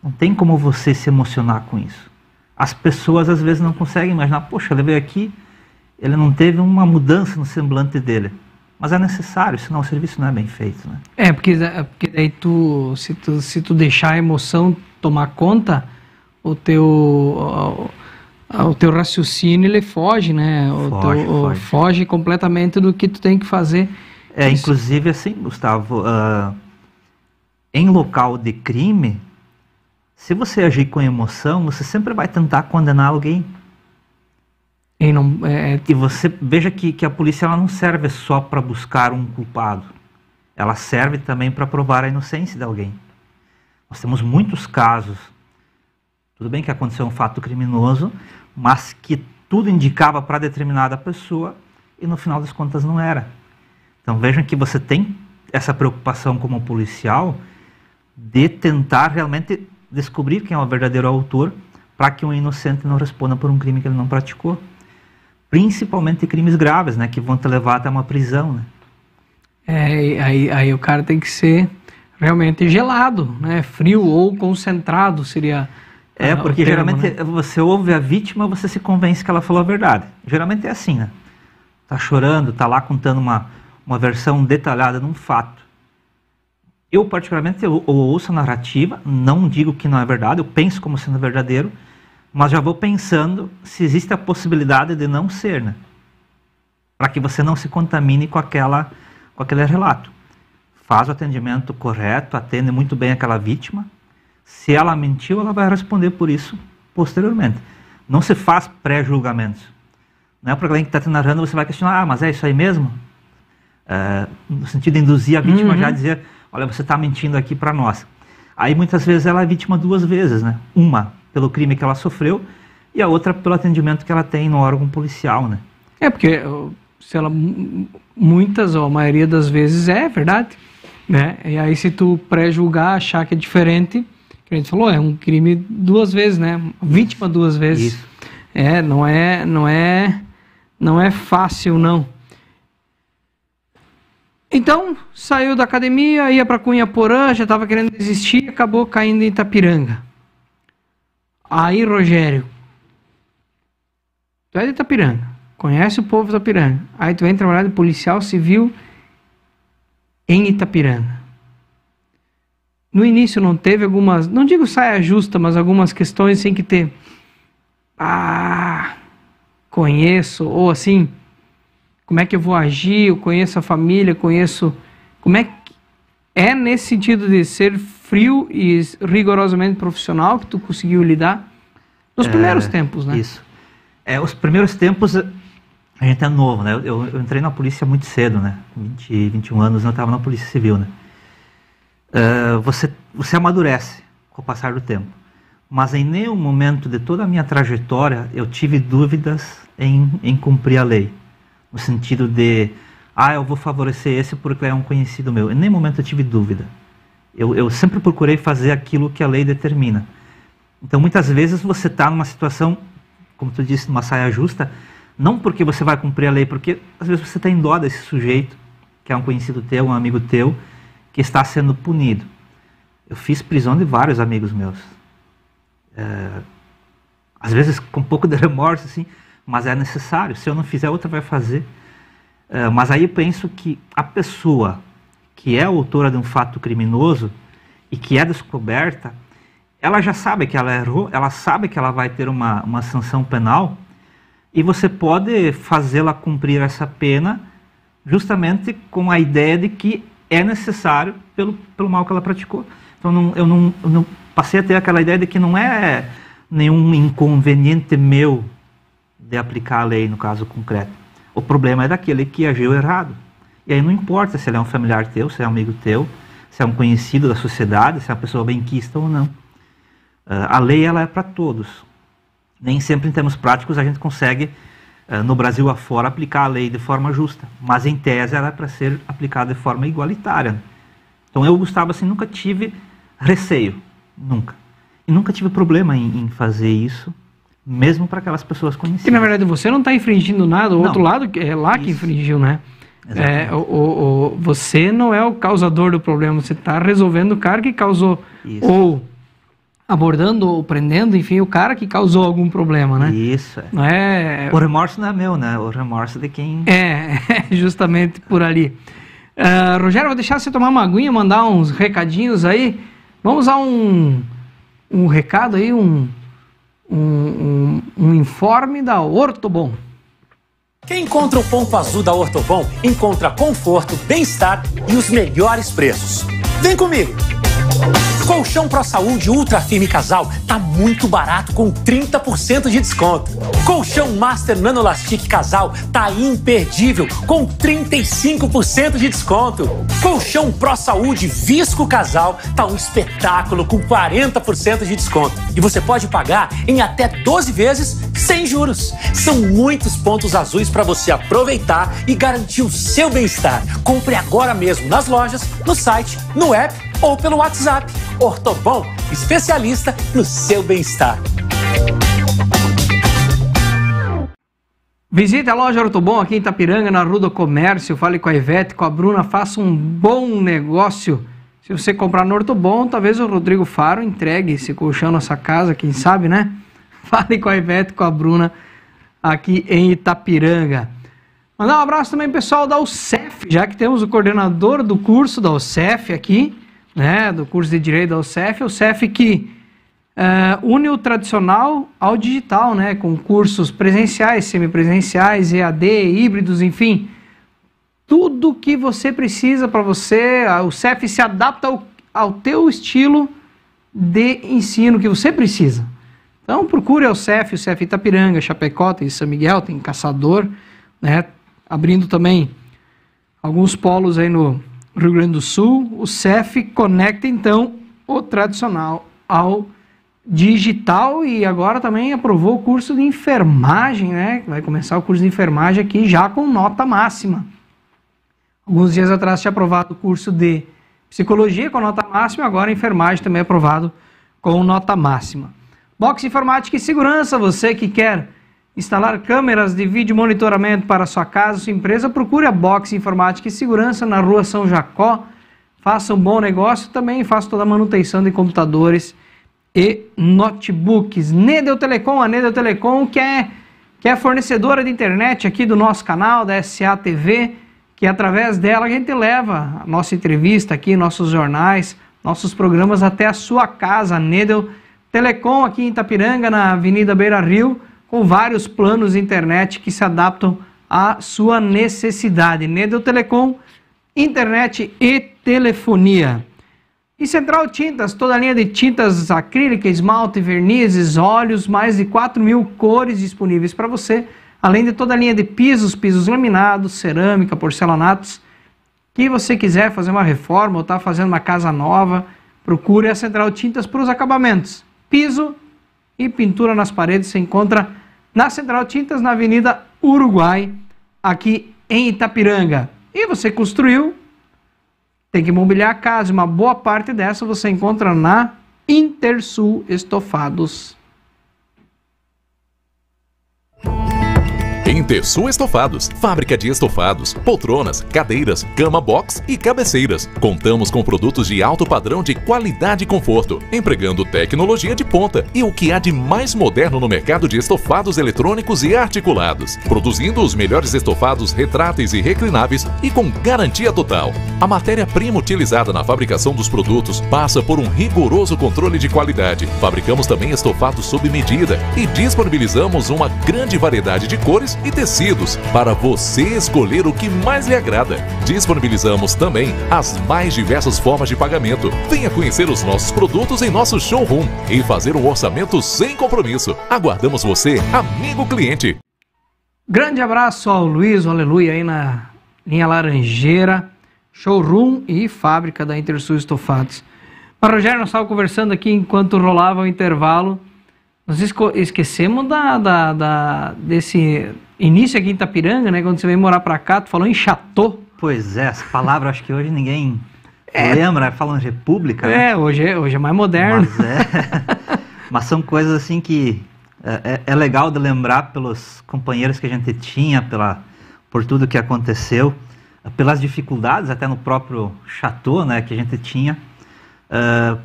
Não tem como você se emocionar com isso. As pessoas às vezes não conseguem imaginar, poxa, ele veio aqui, ele não teve uma mudança no semblante dele. Mas é necessário, senão o serviço não é bem feito, né? Porque daí se tu deixar a emoção tomar conta, o teu raciocínio ele foge, né? Foge completamente do que tu tem que fazer. Inclusive assim, Gustavo, em local de crime, se você agir com emoção, você sempre vai tentar condenar alguém. E você veja que a polícia ela não serve só para buscar um culpado. Ela serve também para provar a inocência de alguém. Nós temos muitos casos, tudo bem que aconteceu um fato criminoso, mas que tudo indicava para determinada pessoa e no final das contas não era. Então vejam que você tem essa preocupação como policial de tentar realmente descobrir quem é o verdadeiro autor para que um inocente não responda por um crime que ele não praticou. Principalmente crimes graves, né, que vão te levar até uma prisão, né? Aí o cara tem que ser realmente gelado, né, frio ou concentrado seria. Porque geralmente, né, você ouve a vítima, você se convence que ela falou a verdade. Geralmente é assim, né? Tá chorando, tá lá contando uma versão detalhada de um fato. Eu particularmente eu ouço a narrativa, não digo que não é verdade, eu penso como sendo verdadeiro, mas já vou pensando se existe a possibilidade de não ser, né? Para que você não se contamine com aquele relato. Faz o atendimento correto, atende muito bem aquela vítima. Se ela mentiu, ela vai responder por isso posteriormente. não se faz pré-julgamentos. Não é para alguém que está te narrando, você vai questionar, mas é isso aí mesmo? No sentido de induzir a vítima já a dizer, olha, você está mentindo aqui para nós. Aí muitas vezes ela é vítima 2 vezes, né? Uma pelo crime que ela sofreu e a outra pelo atendimento que ela tem no órgão policial, né? Porque se ela, muitas ou a maioria das vezes é verdade, né? E aí se tu pré-julgar, achar que é diferente, que a gente falou, é um crime 2 vezes, né? Vítima 2 vezes. Isso. Não é fácil, não. Então, saiu da academia, ia para Cunhaporã, já estava querendo desistir, acabou caindo em Itapiranga. Aí, Rogério, tu é de Itapiranga, conhece o povo de Itapiranga, aí tu vem trabalhar de policial civil em Itapiranga. No início não teve algumas, não digo saia justa, mas algumas questões sem que ter, conheço, ou assim, como é que eu vou agir, eu conheço a família, conheço, como é que é nesse sentido de ser frio e rigorosamente profissional que tu conseguiu lidar nos primeiros tempos, né? Isso. Os primeiros tempos, a gente é novo, né? Eu entrei na polícia muito cedo, né? 21 anos eu estava na Polícia Civil, né? Você amadurece com o passar do tempo. Mas em nenhum momento de toda a minha trajetória eu tive dúvidas em cumprir a lei. No sentido de, eu vou favorecer esse porque é um conhecido meu. Em nenhum momento eu tive dúvida. Eu sempre procurei fazer aquilo que a lei determina. Então muitas vezes você está numa situação, como tu disse, numa saia justa, não porque você vai cumprir a lei, porque às vezes você tem dó desse sujeito, que é um conhecido teu, um amigo teu, que está sendo punido. Eu fiz prisão de vários amigos meus. Às vezes com um pouco de remorso, assim, mas é necessário. Se eu não fizer, outra vai fazer. Mas aí eu penso que a pessoa que é autora de um fato criminoso e que é descoberta, ela já sabe que ela errou, ela sabe que ela vai ter uma sanção penal e você pode fazê-la cumprir essa pena justamente com a ideia de que é necessário pelo mal que ela praticou. Então eu não passei a ter aquela ideia de que não é nenhum inconveniente meu de aplicar a lei no caso concreto. O problema é daquele que agiu errado. E aí não importa se ele é um familiar teu, se é um amigo teu, se é um conhecido da sociedade, se é uma pessoa benquista ou não. A lei ela é para todos. Nem sempre em termos práticos a gente consegue, no Brasil afora, aplicar a lei de forma justa. Mas em tese ela é para ser aplicada de forma igualitária. Então eu, Gustavo, assim, nunca tive receio. Nunca. E nunca tive problema em fazer isso, mesmo para aquelas pessoas conhecidas. Que na verdade você não está infringindo nada, o outro lado é lá Isso. que infringiu, né? Exatamente. Você não é o causador do problema, você está resolvendo o cara que causou, Isso. ou abordando ou prendendo, enfim, o cara que causou algum problema, né? Isso. Não é... O remorso não é meu, né? O remorso é de quem... É justamente por ali. Rogério, vou deixar você tomar uma aguinha, mandar uns recadinhos aí. Vamos a um recado aí, um informe da Ortobon. Quem encontra o ponto azul da Ortobon encontra conforto, bem-estar e os melhores preços. Vem comigo! Colchão Pro Saúde Ultra Firme Casal tá muito barato com 30% de desconto. Colchão Master Nanolastic Casal tá imperdível com 35% de desconto. Colchão Pro Saúde Visco Casal tá um espetáculo com 40% de desconto. E você pode pagar em até 12 vezes sem juros. São muitos pontos azuis para você aproveitar e garantir o seu bem-estar. Compre agora mesmo nas lojas, no site, no app ou pelo WhatsApp. Ortobon, especialista no seu bem-estar. Visite a loja Ortobon aqui em Itapiranga, na Rua do Comércio. Fale com a Ivete, com a Bruna, faça um bom negócio. Se você comprar no Ortobon, talvez o Rodrigo Faro entregue esse colchão na sua casa, quem sabe, né? Fale com a Ivete, com a Bruna, aqui em Itapiranga. Mandar um abraço também, pessoal da UCEF, já que temos o coordenador do curso da UCEF aqui, né, do curso de Direito da UCEF, o UCEF que une o tradicional ao digital, né, com cursos presenciais, semipresenciais, EAD, híbridos, enfim, tudo que você precisa para você, o UCEF se adapta ao teu estilo de ensino que você precisa. Então procure o CEF Itapiranga, Chapecó, tem São Miguel, tem Caçador, né? Abrindo também alguns polos aí no Rio Grande do Sul. O CEF conecta então o tradicional ao digital e agora também aprovou o curso de enfermagem, né? Vai começar o curso de enfermagem aqui já com nota máxima. Alguns dias atrás tinha aprovado o curso de psicologia com nota máxima, agora a enfermagem também é aprovado com nota máxima. Box Informática e Segurança, você que quer instalar câmeras de vídeo monitoramento para sua casa, sua empresa, procure a Box Informática e Segurança na Rua São Jacó. Faça um bom negócio, também faça toda a manutenção de computadores e notebooks. Nedel Telecom, a Nedel Telecom que é fornecedora de internet aqui do nosso canal, da SA TV, que através dela a gente leva a nossa entrevista aqui, nossos jornais, nossos programas até a sua casa. Nedel Telecom aqui em Itapiranga, na Avenida Beira Rio, com vários planos de internet que se adaptam à sua necessidade. Nedel Telecom, internet e telefonia. E Central Tintas, toda a linha de tintas acrílica, esmalte, vernizes, óleos, mais de 4.000 cores disponíveis para você, além de toda a linha de pisos laminados, cerâmica, porcelanatos. Que você quiser fazer uma reforma ou está fazendo uma casa nova, procure a Central Tintas para os acabamentos. Piso e pintura nas paredes se encontra na Central Tintas, na Avenida Uruguai, aqui em Itapiranga. E você construiu, tem que mobiliar a casa, uma boa parte dessa você encontra na Intersul Estofados. Intersul Estofados, fábrica de estofados, poltronas, cadeiras, cama box e cabeceiras. Contamos com produtos de alto padrão de qualidade e conforto, empregando tecnologia de ponta e o que há de mais moderno no mercado de estofados eletrônicos e articulados, produzindo os melhores estofados retráteis e reclináveis e com garantia total. A matéria-prima utilizada na fabricação dos produtos passa por um rigoroso controle de qualidade. Fabricamos também estofados sob medida e disponibilizamos uma grande variedade de cores e tecidos para você escolher o que mais lhe agrada. Disponibilizamos também as mais diversas formas de pagamento. Venha conhecer os nossos produtos em nosso showroom e fazer um orçamento sem compromisso. Aguardamos você, amigo cliente. Grande abraço ao Luiz, aleluia, aí na linha Laranjeira, showroom e fábrica da Intersul Estofados. Mas, Rogério, nós estávamos conversando aqui enquanto rolava o intervalo. Nós esquecemos desse início aqui em Itapiranga, né? Quando você veio morar pra cá, tu falou em chateau. Pois é, essa palavra acho que hoje ninguém lembra, falam república. Né? Hoje é mais moderno. Mas são coisas assim que é legal de lembrar pelos companheiros que a gente tinha, por tudo que aconteceu, pelas dificuldades até no próprio chateau, né, que a gente tinha,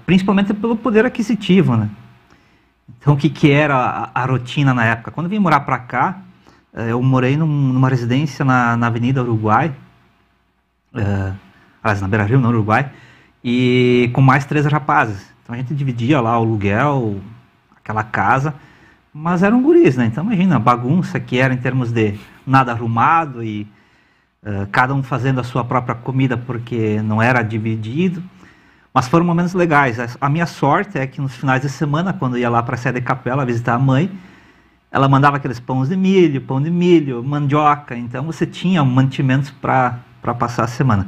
principalmente pelo poder aquisitivo, né? Então, o que era a rotina na época? Quando eu vim morar para cá, eu morei numa residência na Avenida Uruguai, na Beira Rio, no Uruguai, e com mais 3 rapazes. Então, a gente dividia lá o aluguel, aquela casa, mas eram guris, né? Então, imagina a bagunça que era em termos de nada arrumado e cada um fazendo a sua própria comida porque não era dividido. Mas foram momentos legais. A minha sorte é que nos finais de semana, quando eu ia lá para a Sede Capela visitar a mãe, ela mandava aqueles pão de milho, mandioca. Então você tinha mantimentos para passar a semana.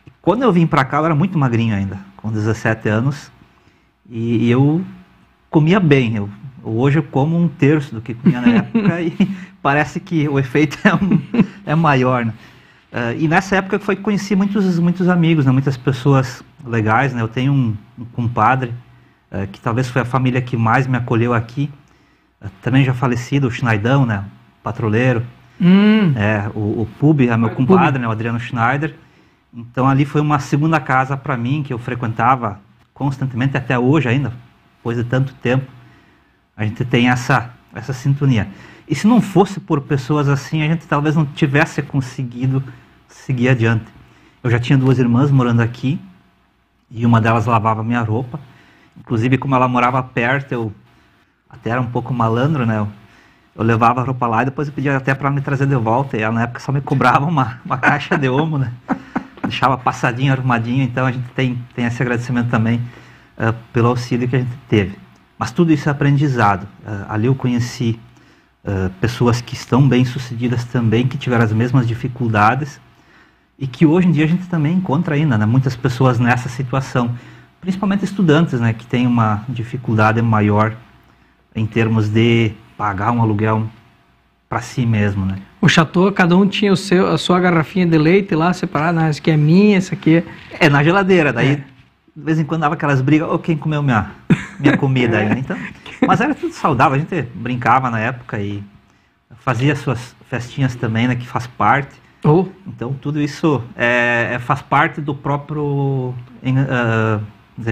E quando eu vim para cá, eu era muito magrinho ainda, com 17 anos. E eu comia bem. Hoje eu como 1/3 do que comia na época e parece que o efeito é maior, né? E nessa época foi que conheci muitos amigos, né? Muitas pessoas legais, né? Eu tenho um compadre que talvez foi a família que mais me acolheu aqui, também já falecido, o Schneidão, né? Patroleiro. O Pub é meu compadre, né? O Adriano Schneider. Então ali foi uma segunda casa para mim, que eu frequentava constantemente, até hoje ainda, depois de tanto tempo. A gente tem essa sintonia. E se não fosse por pessoas assim, a gente talvez não tivesse conseguido seguir adiante. Eu já tinha 2 irmãs morando aqui, e uma delas lavava minha roupa. Inclusive, como ela morava perto, eu até era um pouco malandro, né? Eu levava a roupa lá e depois eu pedia até para me trazer de volta. E ela, na época, só me cobrava uma caixa de omo, né? Deixava passadinho, arrumadinho. Então, a gente tem esse agradecimento também pelo auxílio que a gente teve. Mas tudo isso é aprendizado. Ali eu conheci pessoas que estão bem-sucedidas também, que tiveram as mesmas dificuldades e que hoje em dia a gente também encontra ainda, né, muitas pessoas nessa situação, principalmente estudantes, né, que têm uma dificuldade maior em termos de pagar um aluguel para si mesmo, né. O Chateau, cada um tinha a sua garrafinha de leite lá separada, essa aqui é minha, essa aqui é na geladeira, daí de vez em quando dava aquelas brigas, quem comeu minha comida aí, né? Então, mas era tudo saudável, a gente brincava na época e fazia suas festinhas também, né, que faz parte. Então tudo isso faz parte do próprio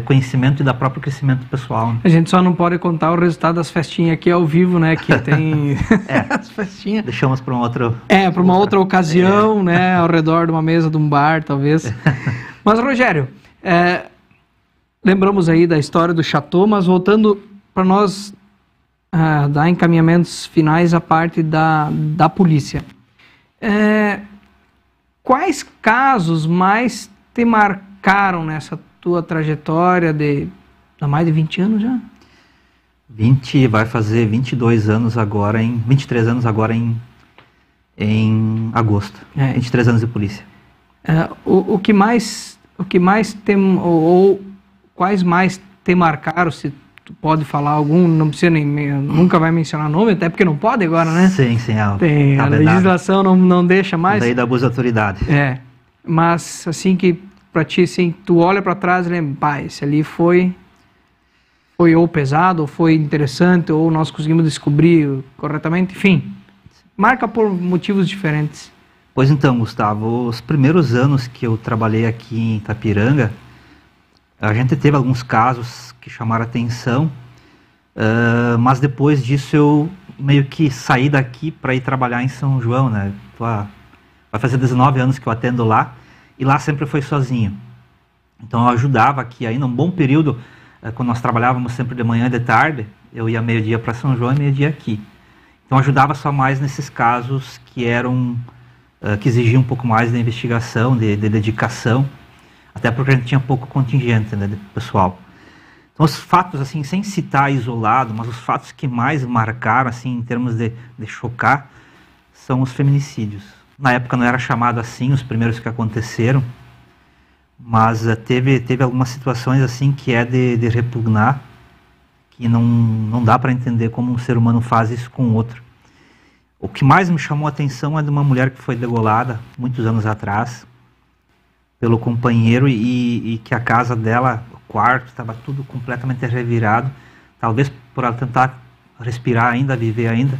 conhecimento e da próprio crescimento pessoal, né? A gente só não pode contar o resultado das festinhas aqui ao vivo, né, que tem as festinhas. Deixamos para um outro... para uma outra ocasião, né, ao redor de uma mesa de um bar, talvez. Mas, Rogério, lembramos aí da história do Chateau, mas voltando para nós dar encaminhamentos finais à parte da polícia. Quais casos mais te marcaram nessa tua trajetória há mais de 20 anos já? Vai fazer 22 anos agora, 23 anos agora em agosto. 23 anos de polícia. Quais mais te marcaram, se tu pode falar algum, não precisa nunca vai mencionar nome, até porque não pode agora, né? Sim, a legislação não deixa mais. Daí da abuso de autoridade. Mas assim que pra ti, assim, tu olha pra trás e lembra, esse ali foi ou pesado, ou foi interessante, ou nós conseguimos descobrir corretamente, enfim, marca por motivos diferentes. Pois então, Gustavo, os primeiros anos que eu trabalhei aqui em Itapiranga, a gente teve alguns casos que chamaram atenção, mas depois disso eu meio que saí daqui para ir trabalhar em São João, né? Vai fazer 19 anos que eu atendo lá, e lá sempre foi sozinho. Então eu ajudava aqui ainda um bom período, quando nós trabalhávamos sempre de manhã e de tarde, eu ia meio-dia para São João e meio-dia aqui. Então eu ajudava só mais nesses casos que que exigiam um pouco mais de investigação, de dedicação, até porque a gente tinha pouco contingente, né, de pessoal. Então os fatos, assim, sem citar isolado, mas os fatos que mais marcaram, assim, em termos de chocar, são os feminicídios. Na época não era chamado assim, os primeiros que aconteceram, mas teve algumas situações, assim, que de repugnar, que não dá para entender como um ser humano faz isso com o outro. O que mais me chamou a atenção é de uma mulher que foi degolada, muitos anos atrás, pelo companheiro, e que a casa dela, o quarto, estava tudo completamente revirado, talvez por ela tentar respirar ainda, viver ainda,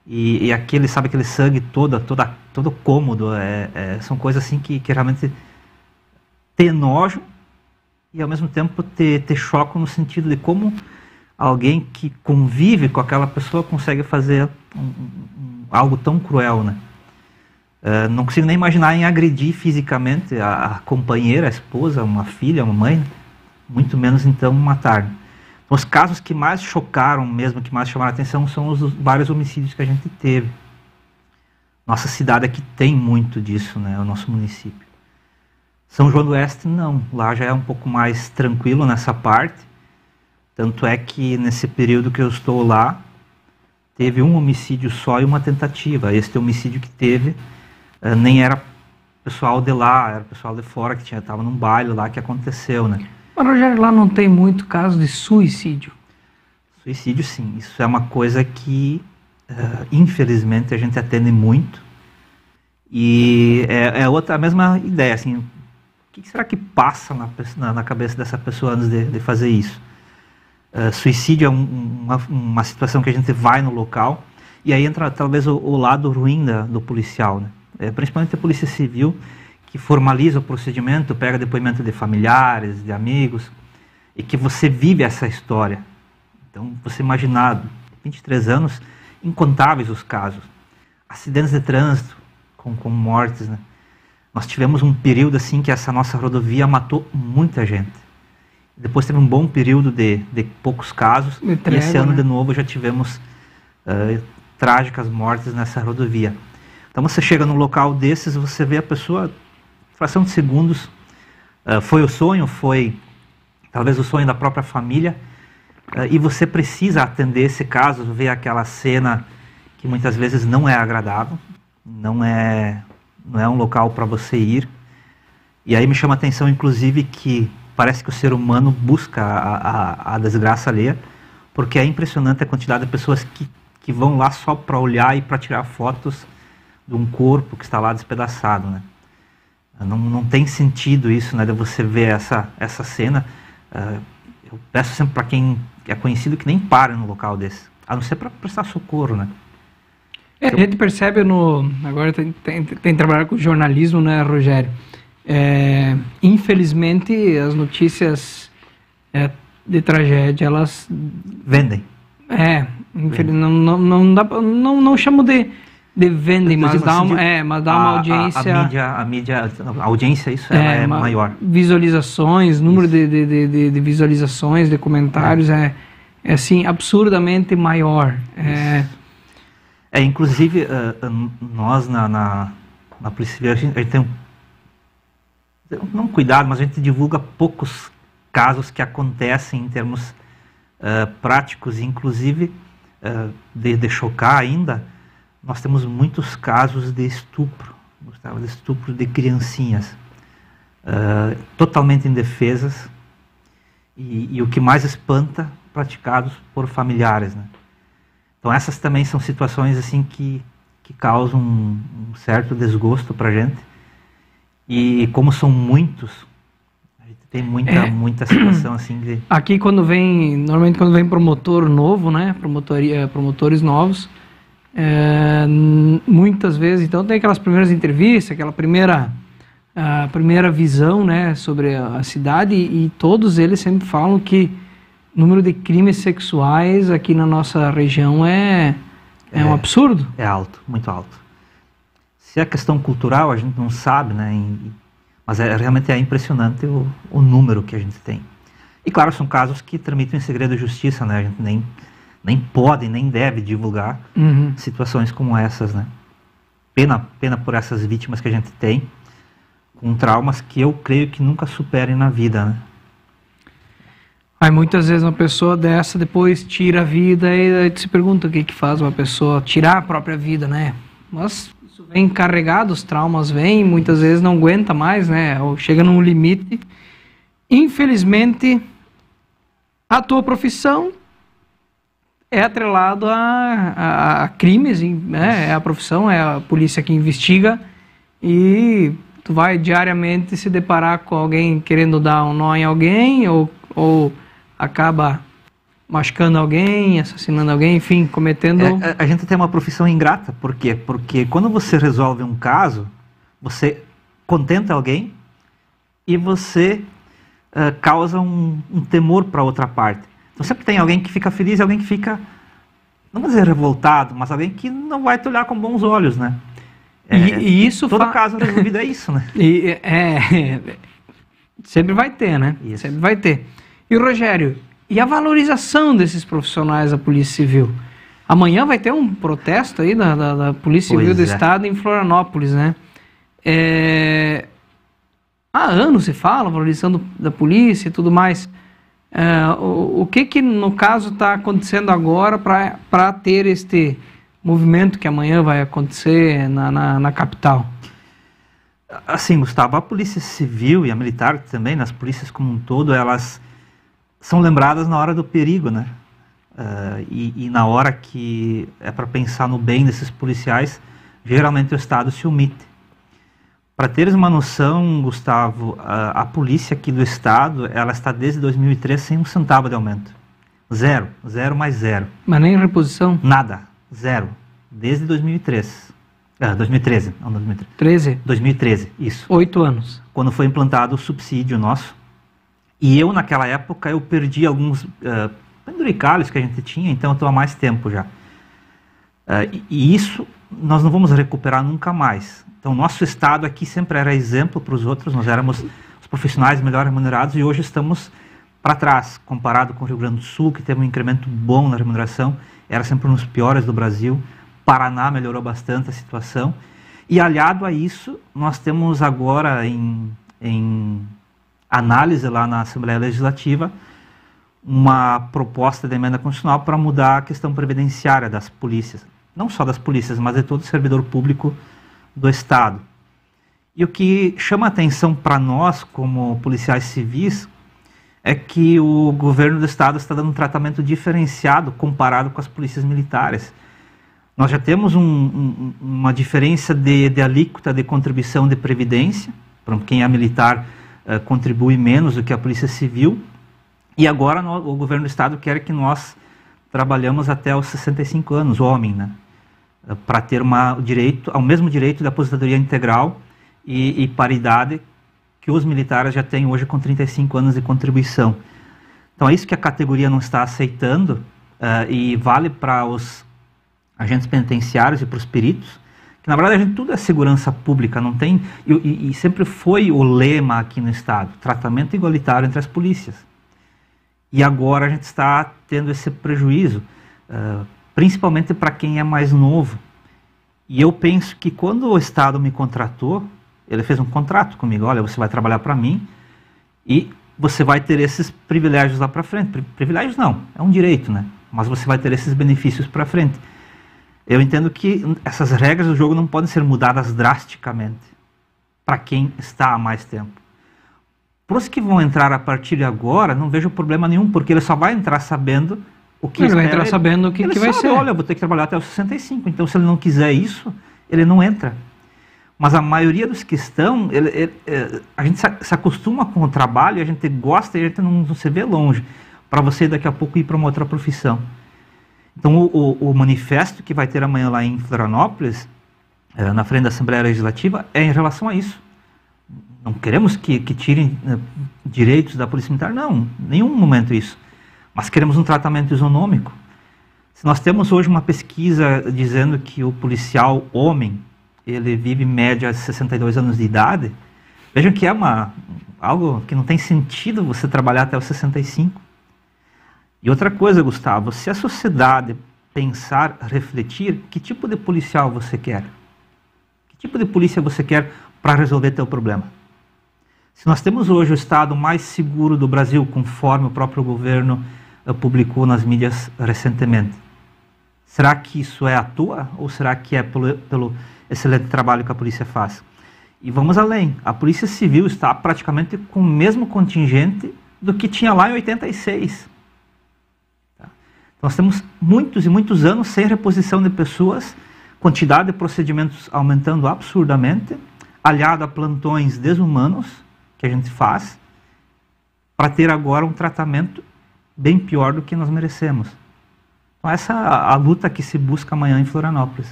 e aquele sangue todo cômodo, são coisas assim que realmente te enojam e ao mesmo tempo te chocam no sentido de como alguém que convive com aquela pessoa consegue fazer algo tão cruel, né? Não consigo nem imaginar em agredir fisicamente a companheira, a esposa, uma filha, uma mãe, muito menos então matar. Então, os casos que mais chocaram mesmo, que mais chamaram a atenção, são os vários homicídios que a gente teve. Nossa cidade aqui tem muito disso, né? O nosso município. São João do Oeste não, lá já é um pouco mais tranquilo nessa parte, tanto é que nesse período que eu estou lá, teve um homicídio só e uma tentativa. Este homicídio que teve nem era pessoal de lá, era pessoal de fora que estava num baile lá que aconteceu, né? Mas, Rogério, lá não tem muito caso de suicídio? Suicídio, sim. Isso é uma coisa que, infelizmente, a gente atende muito. E a mesma ideia, assim, o que será que passa na cabeça dessa pessoa antes de fazer isso? Suicídio é uma situação que a gente vai no local, e aí entra talvez o lado ruim do policial, né? Principalmente a polícia civil, que formaliza o procedimento, pega depoimento de familiares, de amigos, e que você vive essa história. Então, você imaginar, 23 anos, incontáveis os casos. Acidentes de trânsito, com mortes, né? Nós tivemos um período assim que essa nossa rodovia matou muita gente. Depois teve um bom período de poucos casos, e esse ano, de novo, já tivemos trágicas mortes nessa rodovia. Então você chega num local desses, você vê a pessoa, fração de segundos, foi o sonho, foi talvez o sonho da própria família, e você precisa atender esse caso, ver aquela cena que muitas vezes não é agradável, não é um local para você ir. E aí me chama a atenção, inclusive, que parece que o ser humano busca a desgraça alheia, porque é impressionante a quantidade de pessoas que vão lá só para olhar e para tirar fotos de um corpo que está lá despedaçado, né? Não tem sentido isso, né, de você ver essa cena. Eu peço sempre para quem é conhecido que nem pare no local desse, a não ser para prestar socorro, né? A gente percebe agora tem trabalhado com jornalismo, né, Rogério? Infelizmente as notícias de tragédia, elas vendem. Não chamo de vendem, mas dá uma audiência. A audiência, isso é maior. Visualizações, número de visualizações, de comentários é assim, absurdamente maior. Inclusive, nós na Polícia Civil, a gente tem não cuidado, mas a gente divulga poucos casos que acontecem em termos práticos, inclusive de chocar ainda. Nós temos muitos casos de estupro, de criancinhas, totalmente indefesas, e o que mais espanta, praticados por familiares, né? Então essas também são situações assim que causam um certo desgosto para a gente, e como são muitos, a gente tem muita situação assim de... Aqui normalmente quando vem promotor novo, né, promotores novos, muitas vezes, então tem aquelas primeiras entrevistas, aquela primeira visão, né, sobre a cidade, e todos eles sempre falam que o número de crimes sexuais aqui na nossa região é um absurdo. É alto, muito alto. Se é questão cultural, a gente não sabe, né, mas realmente é impressionante o número que a gente tem. E claro, são casos que tramitam em segredo de justiça, né, a gente nem pode, nem deve divulgar situações como essas, né. Pena por essas vítimas que a gente tem, com traumas que eu creio que nunca superem na vida, né. Aí muitas vezes uma pessoa dessa depois tira a vida e aí tu se pergunta o que faz uma pessoa tirar a própria vida, né? Mas isso vem carregado, os traumas vêm, muitas vezes não aguenta mais, né? Ou chega num limite. Infelizmente, a tua profissão é atrelado a crimes, né? É a profissão, é a polícia que investiga, e tu vai diariamente se deparar com alguém querendo dar um nó em alguém, ou acaba machucando alguém, assassinando alguém, enfim, cometendo... A gente tem uma profissão ingrata. Por quê? Porque quando você resolve um caso, você contenta alguém e você causa um temor para outra parte. Então sempre tem alguém que fica feliz e alguém que fica, não vou dizer revoltado, mas alguém que não vai te olhar com bons olhos, né? E isso todo caso resolvido é isso, né? Sempre vai ter, né? Isso. Sempre vai ter. E Rogério, e a valorização desses profissionais da Polícia Civil? Amanhã vai ter um protesto aí da Polícia Civil do Estado em Florianópolis, né? Há anos se fala, valorização da polícia e tudo mais. O que no caso está acontecendo agora para ter este movimento que amanhã vai acontecer na capital? Assim, Gustavo, a Polícia Civil e a Militar também, nas polícias como um todo, elas são lembradas na hora do perigo, né? E na hora que é para pensar no bem desses policiais, geralmente o Estado se omite. Para teres uma noção, Gustavo, a polícia aqui do Estado, ela está desde 2003 sem um centavo de aumento. Zero mais zero. Mas nem reposição? Nada, zero. Desde 2003. 2013, não 2013. 13? 2013, isso. 8 anos. Quando foi implantado o subsídio nosso. E eu, naquela época, eu perdi alguns penduricalhos que a gente tinha, então eu estou há mais tempo já. E isso nós não vamos recuperar nunca mais. Então, nosso Estado aqui sempre era exemplo para os outros, nós éramos os profissionais melhor remunerados, e hoje estamos para trás, comparado com o Rio Grande do Sul, que teve um incremento bom na remuneração, era sempre um dos piores do Brasil. Paraná melhorou bastante a situação, e aliado a isso, nós temos agora em análise lá na Assembleia Legislativa uma proposta de emenda constitucional para mudar a questão previdenciária das polícias. Não só das polícias, mas de todo servidor público do Estado. E o que chama a atenção para nós, como policiais civis, é que o governo do Estado está dando um tratamento diferenciado comparado com as polícias militares. Nós já temos uma diferença de alíquota de contribuição de previdência, para quem é militar contribui menos do que a polícia civil, e agora o governo do Estado quer que nós trabalhamos até os 65 anos, homem, né? Para ter o mesmo direito de aposentadoria integral e paridade que os militares já têm hoje com 35 anos de contribuição. Então é isso que a categoria não está aceitando, e vale para os agentes penitenciários e para os peritos, que na verdade tudo é segurança pública, não tem, e sempre foi o lema aqui no Estado, tratamento igualitário entre as polícias. E agora a gente está tendo esse prejuízo, principalmente para quem é mais novo. E eu penso que quando o Estado me contratou, ele fez um contrato comigo, olha, você vai trabalhar para mim e você vai ter esses privilégios lá para frente. Privilégios não, é um direito, né? Mas você vai ter esses benefícios para frente. Eu entendo que essas regras do jogo não podem ser mudadas drasticamente para quem está há mais tempo. Para os que vão entrar a partir de agora, não vejo problema nenhum, porque ele só vai entrar sabendo o que ele vai entrar sabendo o que vai ser. Olha, eu vou ter que trabalhar até os 65, então se ele não quiser isso, ele não entra. Mas a maioria dos que estão, a gente se acostuma com o trabalho, a gente gosta e a gente não se vê longe, para você daqui a pouco ir para uma outra profissão. Então o manifesto que vai ter amanhã lá em Florianópolis, na frente da Assembleia Legislativa, é em relação a isso. Não queremos que tirem direitos da Polícia Militar, não, em nenhum momento isso. Mas queremos um tratamento isonômico. Se nós temos hoje uma pesquisa dizendo que o policial homem, ele vive em média 62 anos de idade, vejam que é algo que não tem sentido você trabalhar até os 65. E outra coisa, Gustavo, se a sociedade pensar, refletir, que tipo de policial você quer? Que tipo de polícia você quer para resolver teu problema? Se nós temos hoje o estado mais seguro do Brasil, conforme o próprio governo publicou nas mídias recentemente, será que isso é à toa ou será que é pelo excelente trabalho que a polícia faz? E vamos além, a Polícia Civil está praticamente com o mesmo contingente do que tinha lá em 86. Tá? Nós temos muitos e muitos anos sem reposição de pessoas, quantidade de procedimentos aumentando absurdamente, aliado a plantões desumanos que a gente faz, para ter agora um tratamento bem pior do que nós merecemos. Então essa é a luta que se busca amanhã em Florianópolis.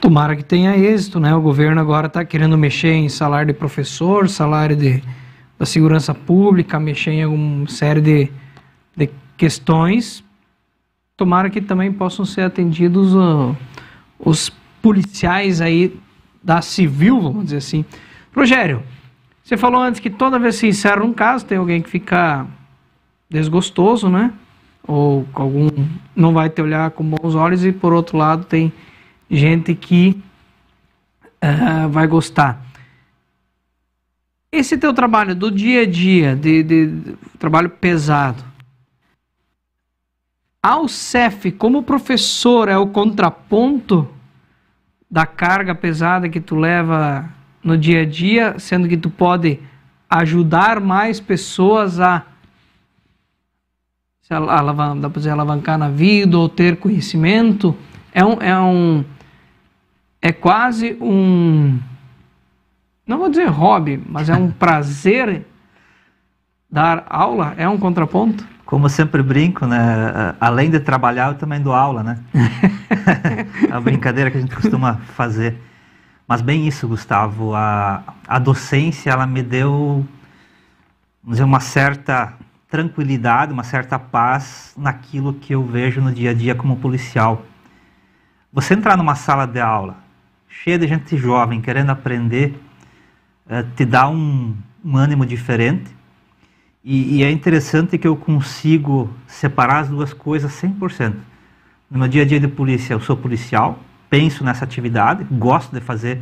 Tomara que tenha êxito, né? O governo agora está querendo mexer em salário de professor, salário da segurança pública, mexer em alguma série de questões. Tomara que também possam ser atendidos os policiais aí da civil, vamos dizer assim. Rogério, você falou antes que toda vez que se encerra um caso, tem alguém que fica desgostoso, né? Ou algum não vai te olhar com bons olhos, e por outro lado tem gente que vai gostar. Esse teu trabalho do dia a dia, de trabalho pesado, ao CEF, como professor, é o contraponto da carga pesada que tu leva no dia a dia, sendo que tu pode ajudar mais pessoas a dá para dizer, alavancar na vida ou ter conhecimento. É quase um, não vou dizer hobby, mas é um prazer dar aula, é um contraponto. Como eu sempre brinco, né? Além de trabalhar, eu também dou aula, né? A brincadeira que a gente costuma fazer. Mas bem isso, Gustavo, a docência, ela me deu, vamos dizer, uma certa tranquilidade, uma certa paz naquilo que eu vejo no dia a dia como policial. Você entrar numa sala de aula cheia de gente jovem querendo aprender, te dá um ânimo diferente, e é interessante que eu consigo separar as duas coisas 100%. No meu dia a dia de polícia, eu sou policial, penso nessa atividade, gosto de fazer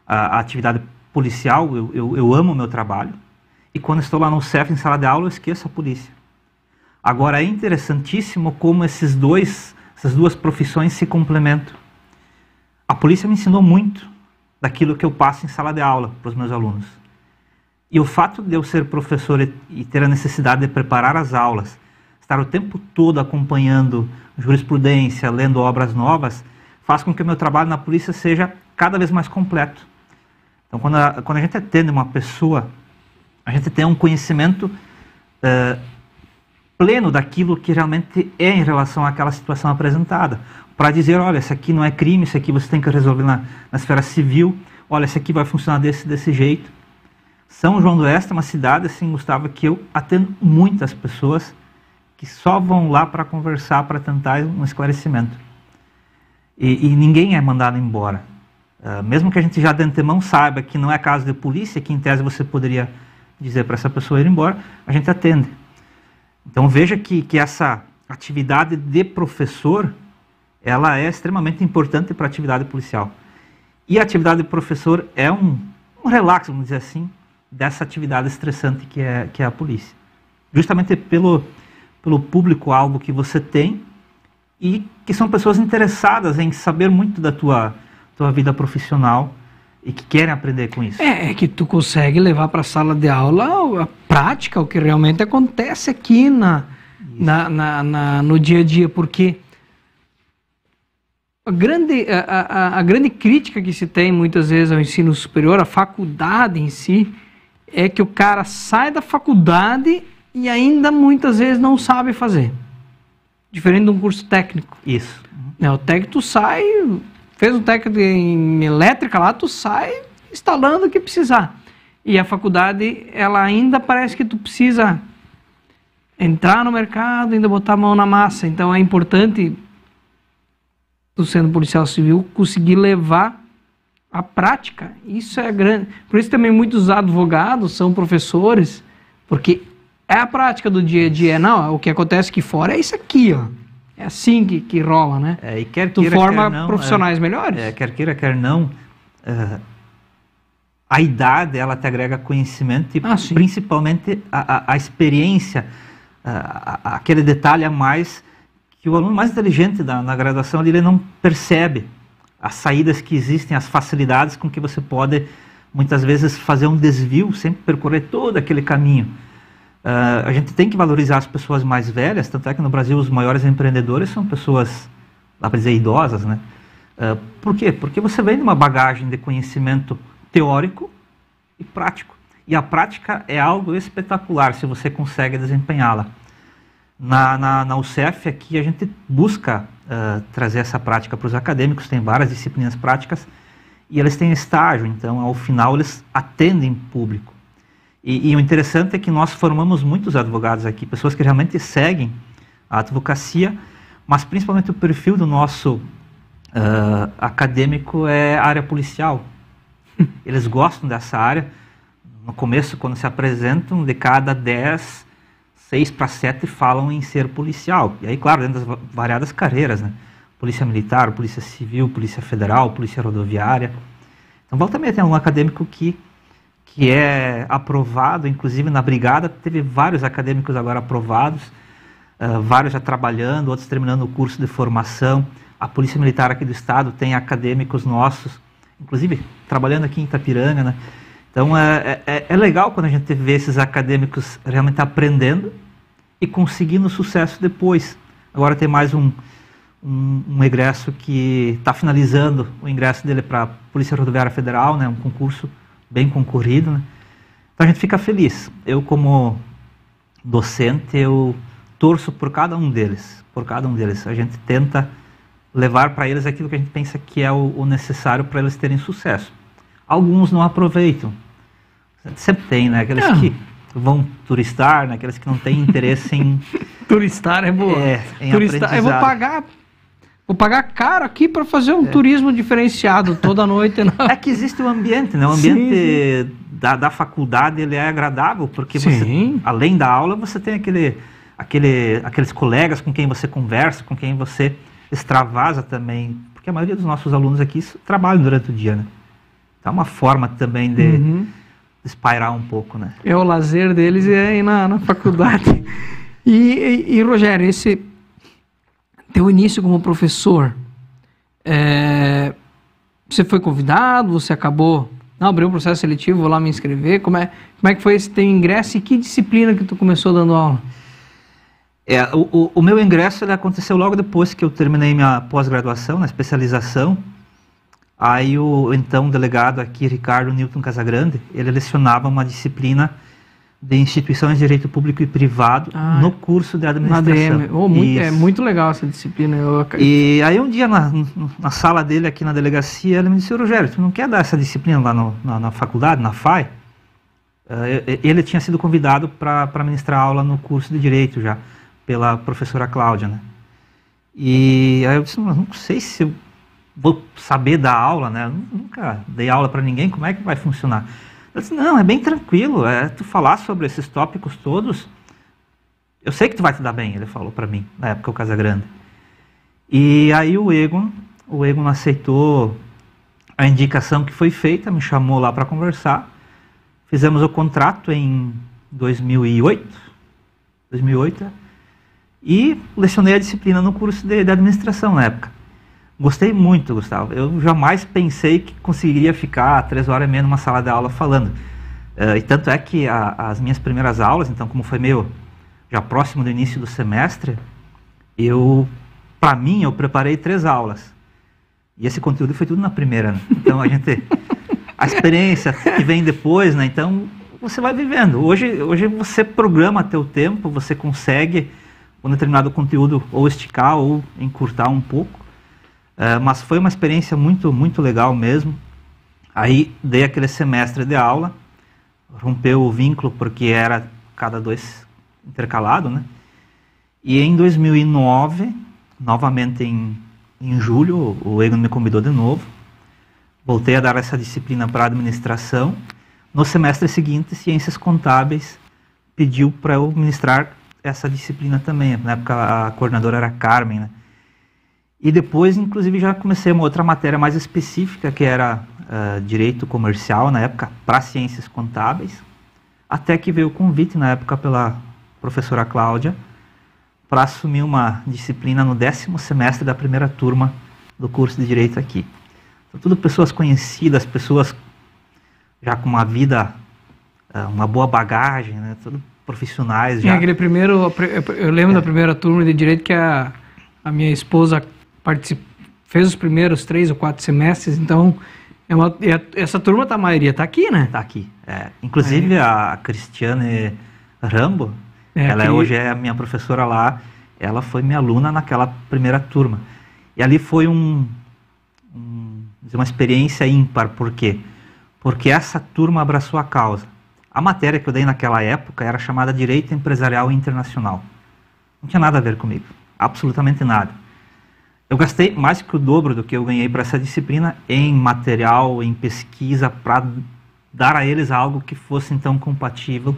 a atividade policial, eu amo o meu trabalho. E quando estou lá no CEF, em sala de aula, eu esqueço a polícia. Agora, é interessantíssimo como essas duas profissões se complementam. A polícia me ensinou muito daquilo que eu passo em sala de aula para os meus alunos. E o fato de eu ser professor e ter a necessidade de preparar as aulas, estar o tempo todo acompanhando jurisprudência, lendo obras novas, faz com que o meu trabalho na polícia seja cada vez mais completo. Então, quando a gente atende uma pessoa, a gente tem um conhecimento pleno daquilo que realmente é em relação àquela situação apresentada. Para dizer, olha, isso aqui não é crime, isso aqui você tem que resolver na esfera civil, olha, isso aqui vai funcionar desse jeito. São João do Oeste é uma cidade, assim, Gustavo, que eu atendo muitas pessoas que só vão lá para conversar, para tentar um esclarecimento. E ninguém é mandado embora. Mesmo que a gente já de antemão saiba que não é caso de polícia, que em tese você poderia dizer para essa pessoa ir embora, a gente atende. Então veja que essa atividade de professor, ela é extremamente importante para a atividade policial. E a atividade de professor é um relaxo, vamos dizer assim, dessa atividade estressante que é a polícia. Justamente pelo público-alvo que você tem e que são pessoas interessadas em saber muito da tua vida profissional e que querem aprender com isso. É que tu consegue levar para a sala de aula a prática, o que realmente acontece aqui no dia a dia, porque a grande crítica que se tem muitas vezes ao ensino superior, à faculdade em si, é que o cara sai da faculdade e ainda muitas vezes não sabe fazer. Diferente de um curso técnico. Isso. O técnico, tu sai, fez um técnico em elétrica lá, tu sai instalando o que precisar. E a faculdade, ela ainda parece que tu precisa entrar no mercado, ainda botar a mão na massa. Então é importante, tu sendo policial civil, conseguir levar a prática. Isso é grande. Por isso também muitos advogados são professores, porque é a prática do dia a dia. Não, o que acontece aqui fora é isso aqui, ó. É assim que rola, né? E quer tu queira, forma quer não, profissionais melhores. Quer queira, quer não, a idade, ela te agrega conhecimento e principalmente a experiência, aquele detalhe a mais que o aluno mais inteligente na graduação ele não percebe. As saídas que existem, as facilidades com que você pode, muitas vezes, fazer um desvio, sempre percorrer todo aquele caminho. A gente tem que valorizar as pessoas mais velhas, tanto é que no Brasil os maiores empreendedores são pessoas, dá para dizer, idosas, né? Por quê? Porque você vem de uma bagagem de conhecimento teórico e prático. E a prática é algo espetacular, se você consegue desempenhá-la. Na UCF aqui a gente busca trazer essa prática para os acadêmicos, tem várias disciplinas práticas e eles têm estágio, então ao final eles atendem público. E o interessante é que nós formamos muitos advogados aqui, pessoas que realmente seguem a advocacia, mas principalmente o perfil do nosso acadêmico é a área policial. Eles gostam dessa área. No começo, quando se apresentam, de cada 10, 6 para 7 falam em ser policial. E aí, claro, dentro das variadas carreiras, né? Polícia Militar, Polícia Civil, Polícia Federal, Polícia Rodoviária. Então, volta também tem um acadêmico que é aprovado, inclusive na Brigada, teve vários acadêmicos agora aprovados, vários já trabalhando, outros terminando o curso de formação. A Polícia Militar aqui do Estado tem acadêmicos nossos, inclusive trabalhando aqui em Itapiranga, né? Então é legal quando a gente vê esses acadêmicos realmente aprendendo e conseguindo sucesso depois. Agora tem mais um egresso que está finalizando o ingresso dele para a Polícia Rodoviária Federal, né? Um concurso bem concorrido, né? Então a gente fica feliz. Eu, como docente, eu torço por cada um deles, A gente tenta levar para eles aquilo que a gente pensa que é o necessário para eles terem sucesso. Alguns não aproveitam. Sempre tem, né? Aqueles que vão turistar, né? Aqueles que não têm interesse em... Turistar é boa. Em turistar, eu vou pagar caro aqui para fazer um turismo diferenciado toda noite. Não. É que existe o ambiente, né? O ambiente da faculdade, ele é agradável, porque você, além da aula, você tem aqueles colegas com quem você conversa, com quem você extravasa também, porque a maioria dos nossos alunos aqui trabalham durante o dia, né? Então é uma forma também de espairar um pouco, né? O lazer deles é ir na faculdade. E Rogério, esse teu início como professor, você foi convidado, você acabou... Não, abriu um processo seletivo, vou lá me inscrever. Como é que foi esse teu ingresso e que disciplina que tu começou dando aula? O meu ingresso aconteceu logo depois que eu terminei minha pós-graduação, na especialização. Aí o então delegado aqui, Ricardo Newton Casagrande, ele lecionava uma disciplina de instituições de direito público e privado no curso de administração. É muito legal essa disciplina. E aí um dia na sala dele aqui na delegacia, ele me disse: Rogério, tu não quer dar essa disciplina lá na faculdade, na FAI? Ele tinha sido convidado para ministrar aula no curso de direito já, pela professora Cláudia, né? E aí eu disse: não sei se eu vou saber dar aula, né? Eu nunca dei aula para ninguém, como é que vai funcionar? Eu disse: não, é bem tranquilo, tu falar sobre esses tópicos todos, eu sei que tu vai te dar bem, ele falou para mim, na época o Casagrande. E aí o Egon aceitou a indicação que foi feita, me chamou lá para conversar, fizemos o contrato em 2008, e lecionei a disciplina no curso de administração na época. Gostei muito, Gustavo. Eu jamais pensei que conseguiria ficar 3 horas e meia numa sala de aula falando. E tanto é que as minhas primeiras aulas, então, como foi meio já próximo do início do semestre, para mim, eu preparei 3 aulas. E esse conteúdo foi tudo na primeira, né? Então, a experiência que vem depois, né? Então, você vai vivendo. Hoje você programa teu tempo, você consegue um determinado conteúdo ou esticar ou encurtar um pouco. Mas foi uma experiência muito, muito legal mesmo. Aí dei aquele semestre de aula, rompeu o vínculo porque era cada 2 intercalado, né? E em 2009, novamente em julho, o Egon me convidou de novo. Voltei a dar essa disciplina para administração. No semestre seguinte, Ciências Contábeis pediu para eu ministrar essa disciplina também. Na época a coordenadora era a Carmen, né? E depois, inclusive, já comecei uma outra matéria mais específica, que era Direito Comercial, na época, para Ciências Contábeis, até que veio o convite, na época, pela professora Cláudia, para assumir uma disciplina no 10º semestre da primeira turma do curso de Direito aqui. Então, tudo pessoas conhecidas, pessoas já com uma vida, uma boa bagagem, né? Tudo profissionais já. Aquele primeiro, eu lembro da primeira turma de Direito que a minha esposa fez os primeiros 3 ou 4 semestres, então essa turma, a maioria está aqui, né? Está aqui. Inclusive a Cristiane Rambo, ela hoje é a minha professora lá, ela foi minha aluna naquela primeira turma. E ali foi uma experiência ímpar. Por quê? Porque essa turma abraçou a causa. A matéria que eu dei naquela época era chamada Direito Empresarial Internacional. Não tinha nada a ver comigo, absolutamente nada. Eu gastei mais que o dobro do que eu ganhei para essa disciplina em material, em pesquisa, para dar a eles algo que fosse então compatível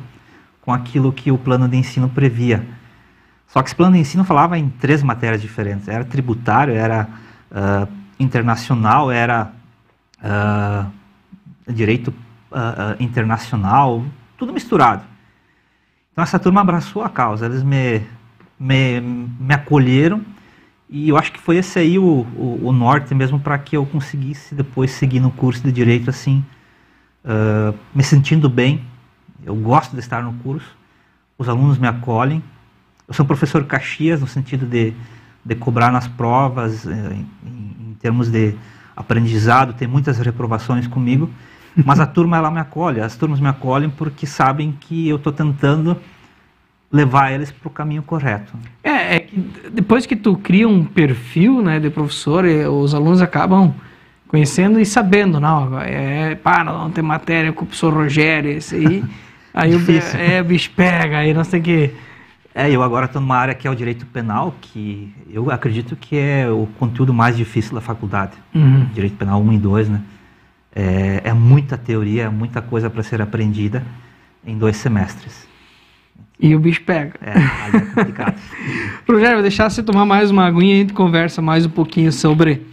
com aquilo que o plano de ensino previa. Só que esse plano de ensino falava em 3 matérias diferentes. Era tributário, era internacional, era direito internacional, tudo misturado. Então essa turma abraçou a causa, eles me acolheram. E eu acho que foi esse aí o norte mesmo para que eu conseguisse depois seguir no curso de Direito assim, me sentindo bem. Eu gosto de estar no curso, os alunos me acolhem. Eu sou um professor Caxias no sentido de cobrar nas provas, em termos de aprendizado, tem muitas reprovações comigo, mas a turma ela me acolhe, as turmas me acolhem porque sabem que eu estou tentando levar eles para o caminho correto. Que depois que tu cria um perfil, né, de professor, os alunos acabam conhecendo e sabendo, não tem matéria com o professor Rogério, esse aí, aí o bicho pega, aí nós temos que... Eu agora estou numa área que é o direito penal, que eu acredito que é o conteúdo mais difícil da faculdade. Direito penal 1 e 2, né? É muita teoria, é muita coisa para ser aprendida em 2 semestres. E o bicho pega. Aí é complicado. Rogério, vou deixar você tomar mais uma aguinha e a gente conversa mais um pouquinho sobre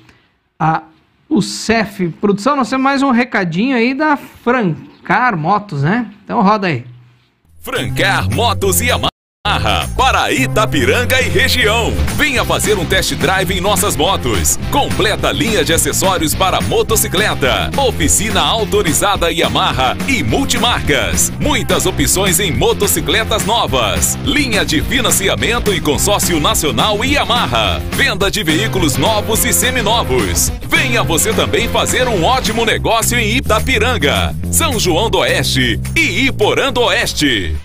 o CEF. Produção, nós temos mais um recadinho aí da Francar Motos, né? Então roda aí. Francar Motos e Para Itapiranga e região. Venha fazer um test drive em nossas motos. Completa linha de acessórios para motocicleta. Oficina autorizada Yamaha e multimarcas. Muitas opções em motocicletas novas. Linha de financiamento e consórcio nacional Yamaha. Venda de veículos novos e seminovos. Venha você também fazer um ótimo negócio em Itapiranga, São João do Oeste e Iporã do Oeste.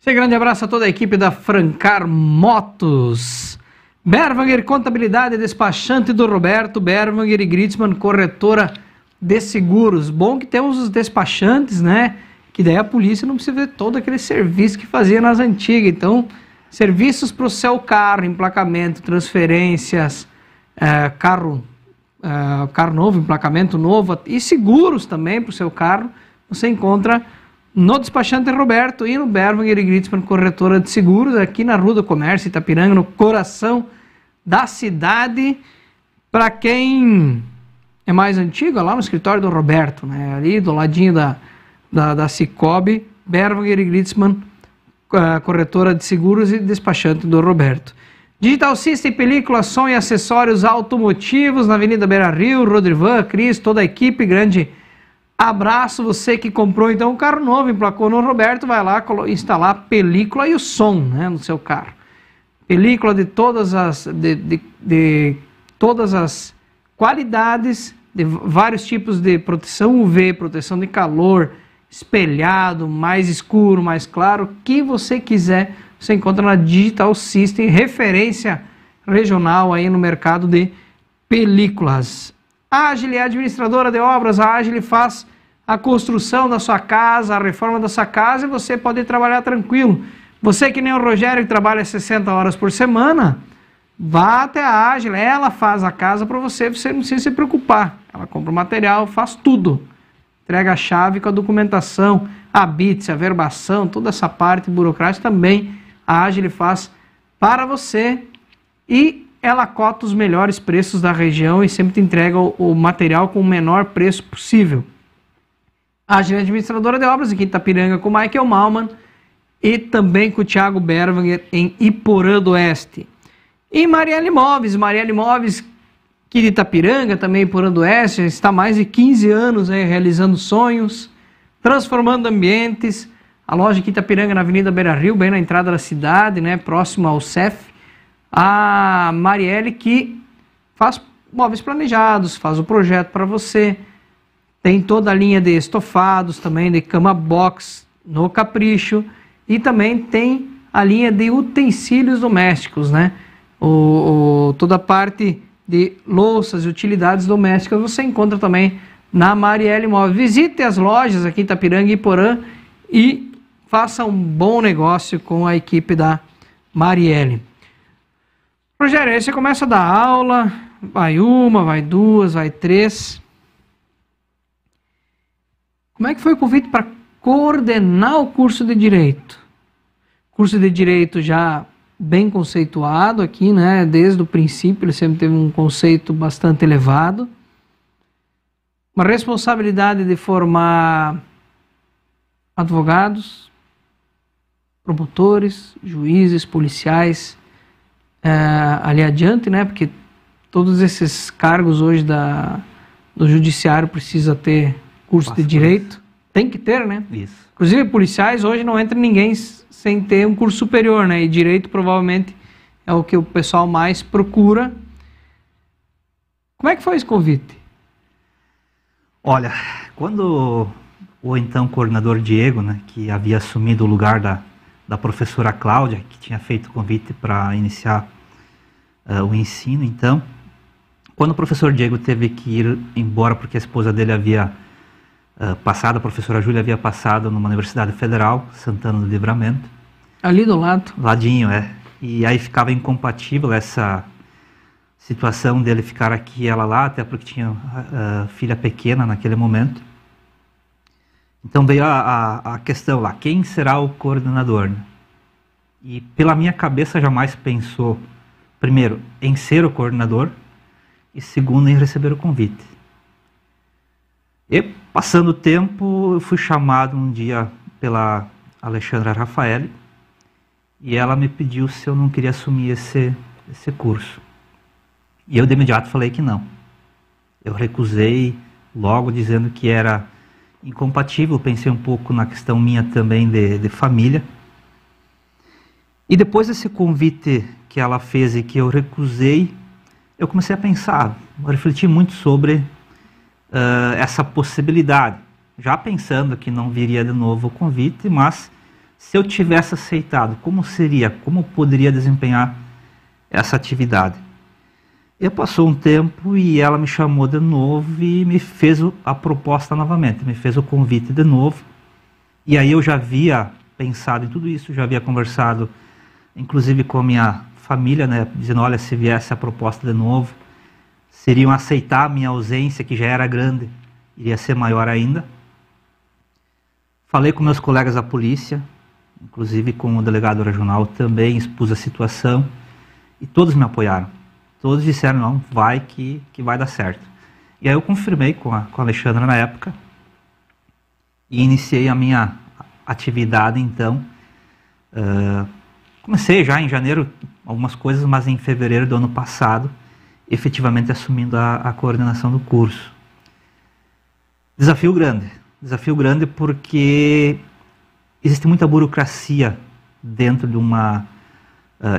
Um grande abraço a toda a equipe da Francar Motos. Berwanger Contabilidade, despachante do Roberto. Berwanger e Gritzmann, corretora de seguros. Bom que temos os despachantes, né? Que daí a polícia não precisa ver todo aquele serviço que fazia nas antigas. Então, serviços para o seu carro, emplacamento, transferências, carro novo, emplacamento novo e seguros também para o seu carro. Você encontra no despachante Roberto e no Berwanger e Gritzmann, corretora de seguros, aqui na Rua do Comércio, Itapiranga, no coração da cidade. Para quem é mais antigo, lá no escritório do Roberto, né? Ali do ladinho da Cicobi, Berwanger e Gritzmann, corretora de seguros e despachante do Roberto. Digital System, película, som e acessórios automotivos, na Avenida Beira Rio, Rodrivan, Cris, toda a equipe, grande abraço. Você que comprou então um carro novo, emplacou no Roberto, vai lá instalar a película e o som, né, no seu carro. Película de todas as todas as qualidades, de vários tipos de proteção UV, proteção de calor, espelhado, mais escuro, mais claro, que você quiser, você encontra na Digital System, referência regional aí no mercado de películas. A Agile é administradora de obras, a Agile faz a construção da sua casa, a reforma da sua casa, e você pode trabalhar tranquilo. Você que nem o Rogério, que trabalha 60 horas por semana, vá até a Agile, ela faz a casa para você, você não precisa se preocupar. Ela compra o material, faz tudo. Entrega a chave com a documentação, a BITS, a verbação, toda essa parte burocrática também a Agile faz para você, e ela cota os melhores preços da região e sempre te entrega o material com o menor preço possível. A Agile administradora de obras aqui em Itapiranga com o Michael Malman e também com o Thiago Berwanger em Iporã do Oeste. E Marielle Imóveis aqui de Itapiranga, também Iporã do Oeste, está há mais de 15 anos aí, realizando sonhos, transformando ambientes. A loja aqui em Itapiranga na Avenida Beira Rio, bem na entrada da cidade, né, próximo ao CEF. A Marielle que faz móveis planejados, faz o projeto para você, tem toda a linha de estofados também, de cama box no Capricho, e também tem a linha de utensílios domésticos, né? Toda a parte de louças e utilidades domésticas você encontra também na Marielle Imóveis. Visite as lojas aqui em Itapiranga e Iporã e faça um bom negócio com a equipe da Marielle. Rogério, aí você começa a dar aula, vai uma, vai duas, vai três. Como é que foi o convite para coordenar o curso de Direito? Curso de Direito já bem conceituado aqui, né? Desde o princípio ele sempre teve um conceito bastante elevado. Uma responsabilidade de formar advogados, promotores, juízes, policiais, ali adiante, né? Porque todos esses cargos hoje do judiciário precisa ter curso de direito. Tem que ter, né? Isso. Inclusive, policiais hoje não entra ninguém sem ter um curso superior, né? E direito provavelmente é o que o pessoal mais procura. Como é que foi esse convite? Olha, quando o então coordenador Diego, né, que havia assumido o lugar da professora Cláudia, que tinha feito o convite para iniciar o ensino, então, quando o professor Diego teve que ir embora porque a esposa dele havia passado, a professora Júlia havia passado numa universidade federal, Santana do Livramento. Ali do lado. Ladinho, é. E aí ficava incompatível essa situação dele ficar aqui e ela lá, até porque tinha filha pequena naquele momento. Então veio a questão lá, quem será o coordenador? Né? E pela minha cabeça jamais pensou, primeiro, em ser o coordenador e segundo, em receber o convite. E passando o tempo, eu fui chamado um dia pela Alexandra Rafaeli e ela me pediu se eu não queria assumir esse curso. E eu de imediato falei que não. Eu recusei logo, dizendo que era incompatível. Pensei um pouco na questão minha também de família. E depois desse convite que ela fez e que eu recusei, eu comecei a pensar, a refletir muito sobre essa possibilidade. Já pensando que não viria de novo o convite, mas se eu tivesse aceitado, como seria, como poderia desempenhar essa atividade? E passou um tempo e ela me chamou de novo e me fez a proposta novamente, me fez o convite de novo. E aí eu já havia pensado em tudo isso, já havia conversado inclusive com a minha família, né, dizendo, olha, se viesse a proposta de novo, seriam aceitar a minha ausência, que já era grande, iria ser maior ainda. Falei com meus colegas da polícia, inclusive com o delegado regional, também expus a situação, e todos me apoiaram. Todos disseram, não, vai que vai dar certo. E aí eu confirmei com a Alexandra na época, e iniciei a minha atividade então. Comecei já em janeiro algumas coisas, mas em fevereiro do ano passado, efetivamente assumindo a coordenação do curso. Desafio grande porque existe muita burocracia dentro de uma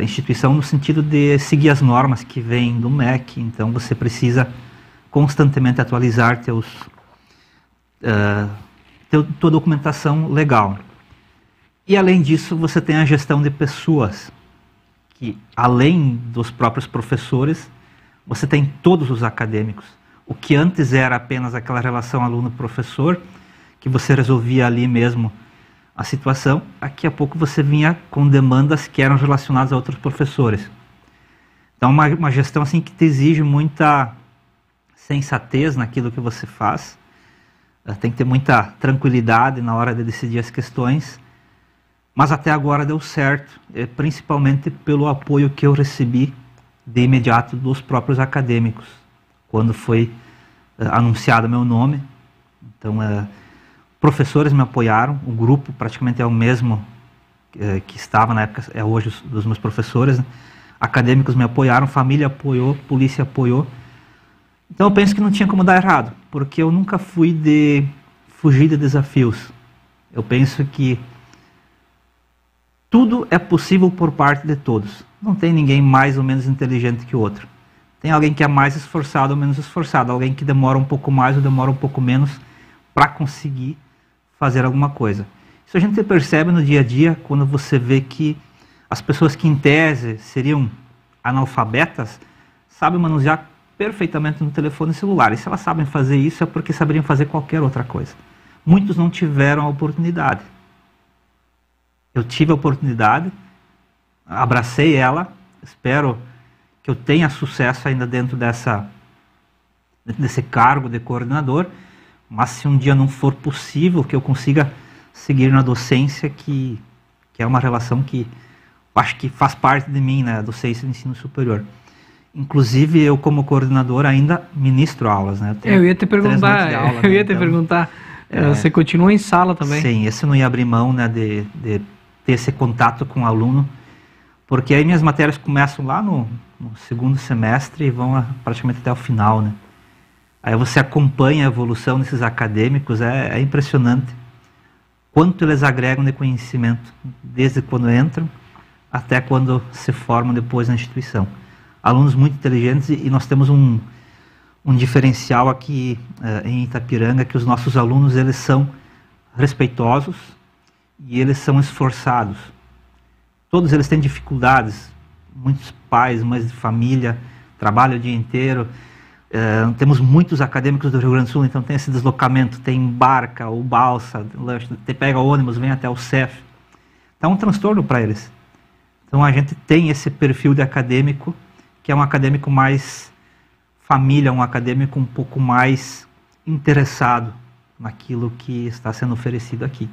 instituição, no sentido de seguir as normas que vêm do MEC. Então você precisa constantemente atualizar tua documentação legal. E além disso, você tem a gestão de pessoas, que além dos próprios professores, você tem todos os acadêmicos. O que antes era apenas aquela relação aluno-professor, que você resolvia ali mesmo a situação, daqui a pouco você vinha com demandas que eram relacionadas a outros professores. Então, uma gestão assim que te exige muita sensatez naquilo que você faz, tem que ter muita tranquilidade na hora de decidir as questões. Mas até agora deu certo, principalmente pelo apoio que eu recebi de imediato dos próprios acadêmicos, quando foi anunciado meu nome. Então, professores me apoiaram, o grupo praticamente é o mesmo que estava na época, é hoje dos meus professores, né? Acadêmicos me apoiaram, família apoiou, polícia apoiou. Então eu penso que não tinha como dar errado, porque eu nunca fui de fugir de desafios. Eu penso que tudo é possível por parte de todos. Não tem ninguém mais ou menos inteligente que o outro. Tem alguém que é mais esforçado ou menos esforçado, alguém que demora um pouco mais ou demora um pouco menos para conseguir fazer alguma coisa. Isso a gente percebe no dia a dia, quando você vê que as pessoas que em tese seriam analfabetas, sabem manusear perfeitamente no telefone celular. E se elas sabem fazer isso, é porque saberiam fazer qualquer outra coisa. Muitos não tiveram a oportunidade. Eu tive a oportunidade, abracei ela, espero que eu tenha sucesso ainda dentro desse cargo de coordenador, mas se um dia não for possível, que eu consiga seguir na docência, que é uma relação que acho que faz parte de mim, né, a docência do ensino superior. Inclusive, eu como coordenador ainda ministro aulas, né? Eu ia te perguntar, você continua em sala também? Sim, esse não ia abrir mão, né, de ter esse contato com o aluno, porque aí minhas matérias começam lá no segundo semestre e vão praticamente até o final, né? Aí você acompanha a evolução desses acadêmicos, é impressionante quanto eles agregam de conhecimento, desde quando entram até quando se formam depois na instituição. Alunos muito inteligentes, e nós temos um diferencial aqui em Itapiranga, que os nossos alunos, eles são respeitosos e eles são esforçados. Todos eles têm dificuldades, muitos pais, mães de família, trabalham o dia inteiro. Temos muitos acadêmicos do Rio Grande do Sul, então tem esse deslocamento, tem barca ou balsa, lanche, pega ônibus, vem até o CEF. Então é um transtorno para eles. Então a gente tem esse perfil de acadêmico, que é um acadêmico mais família, um acadêmico um pouco mais interessado naquilo que está sendo oferecido aqui.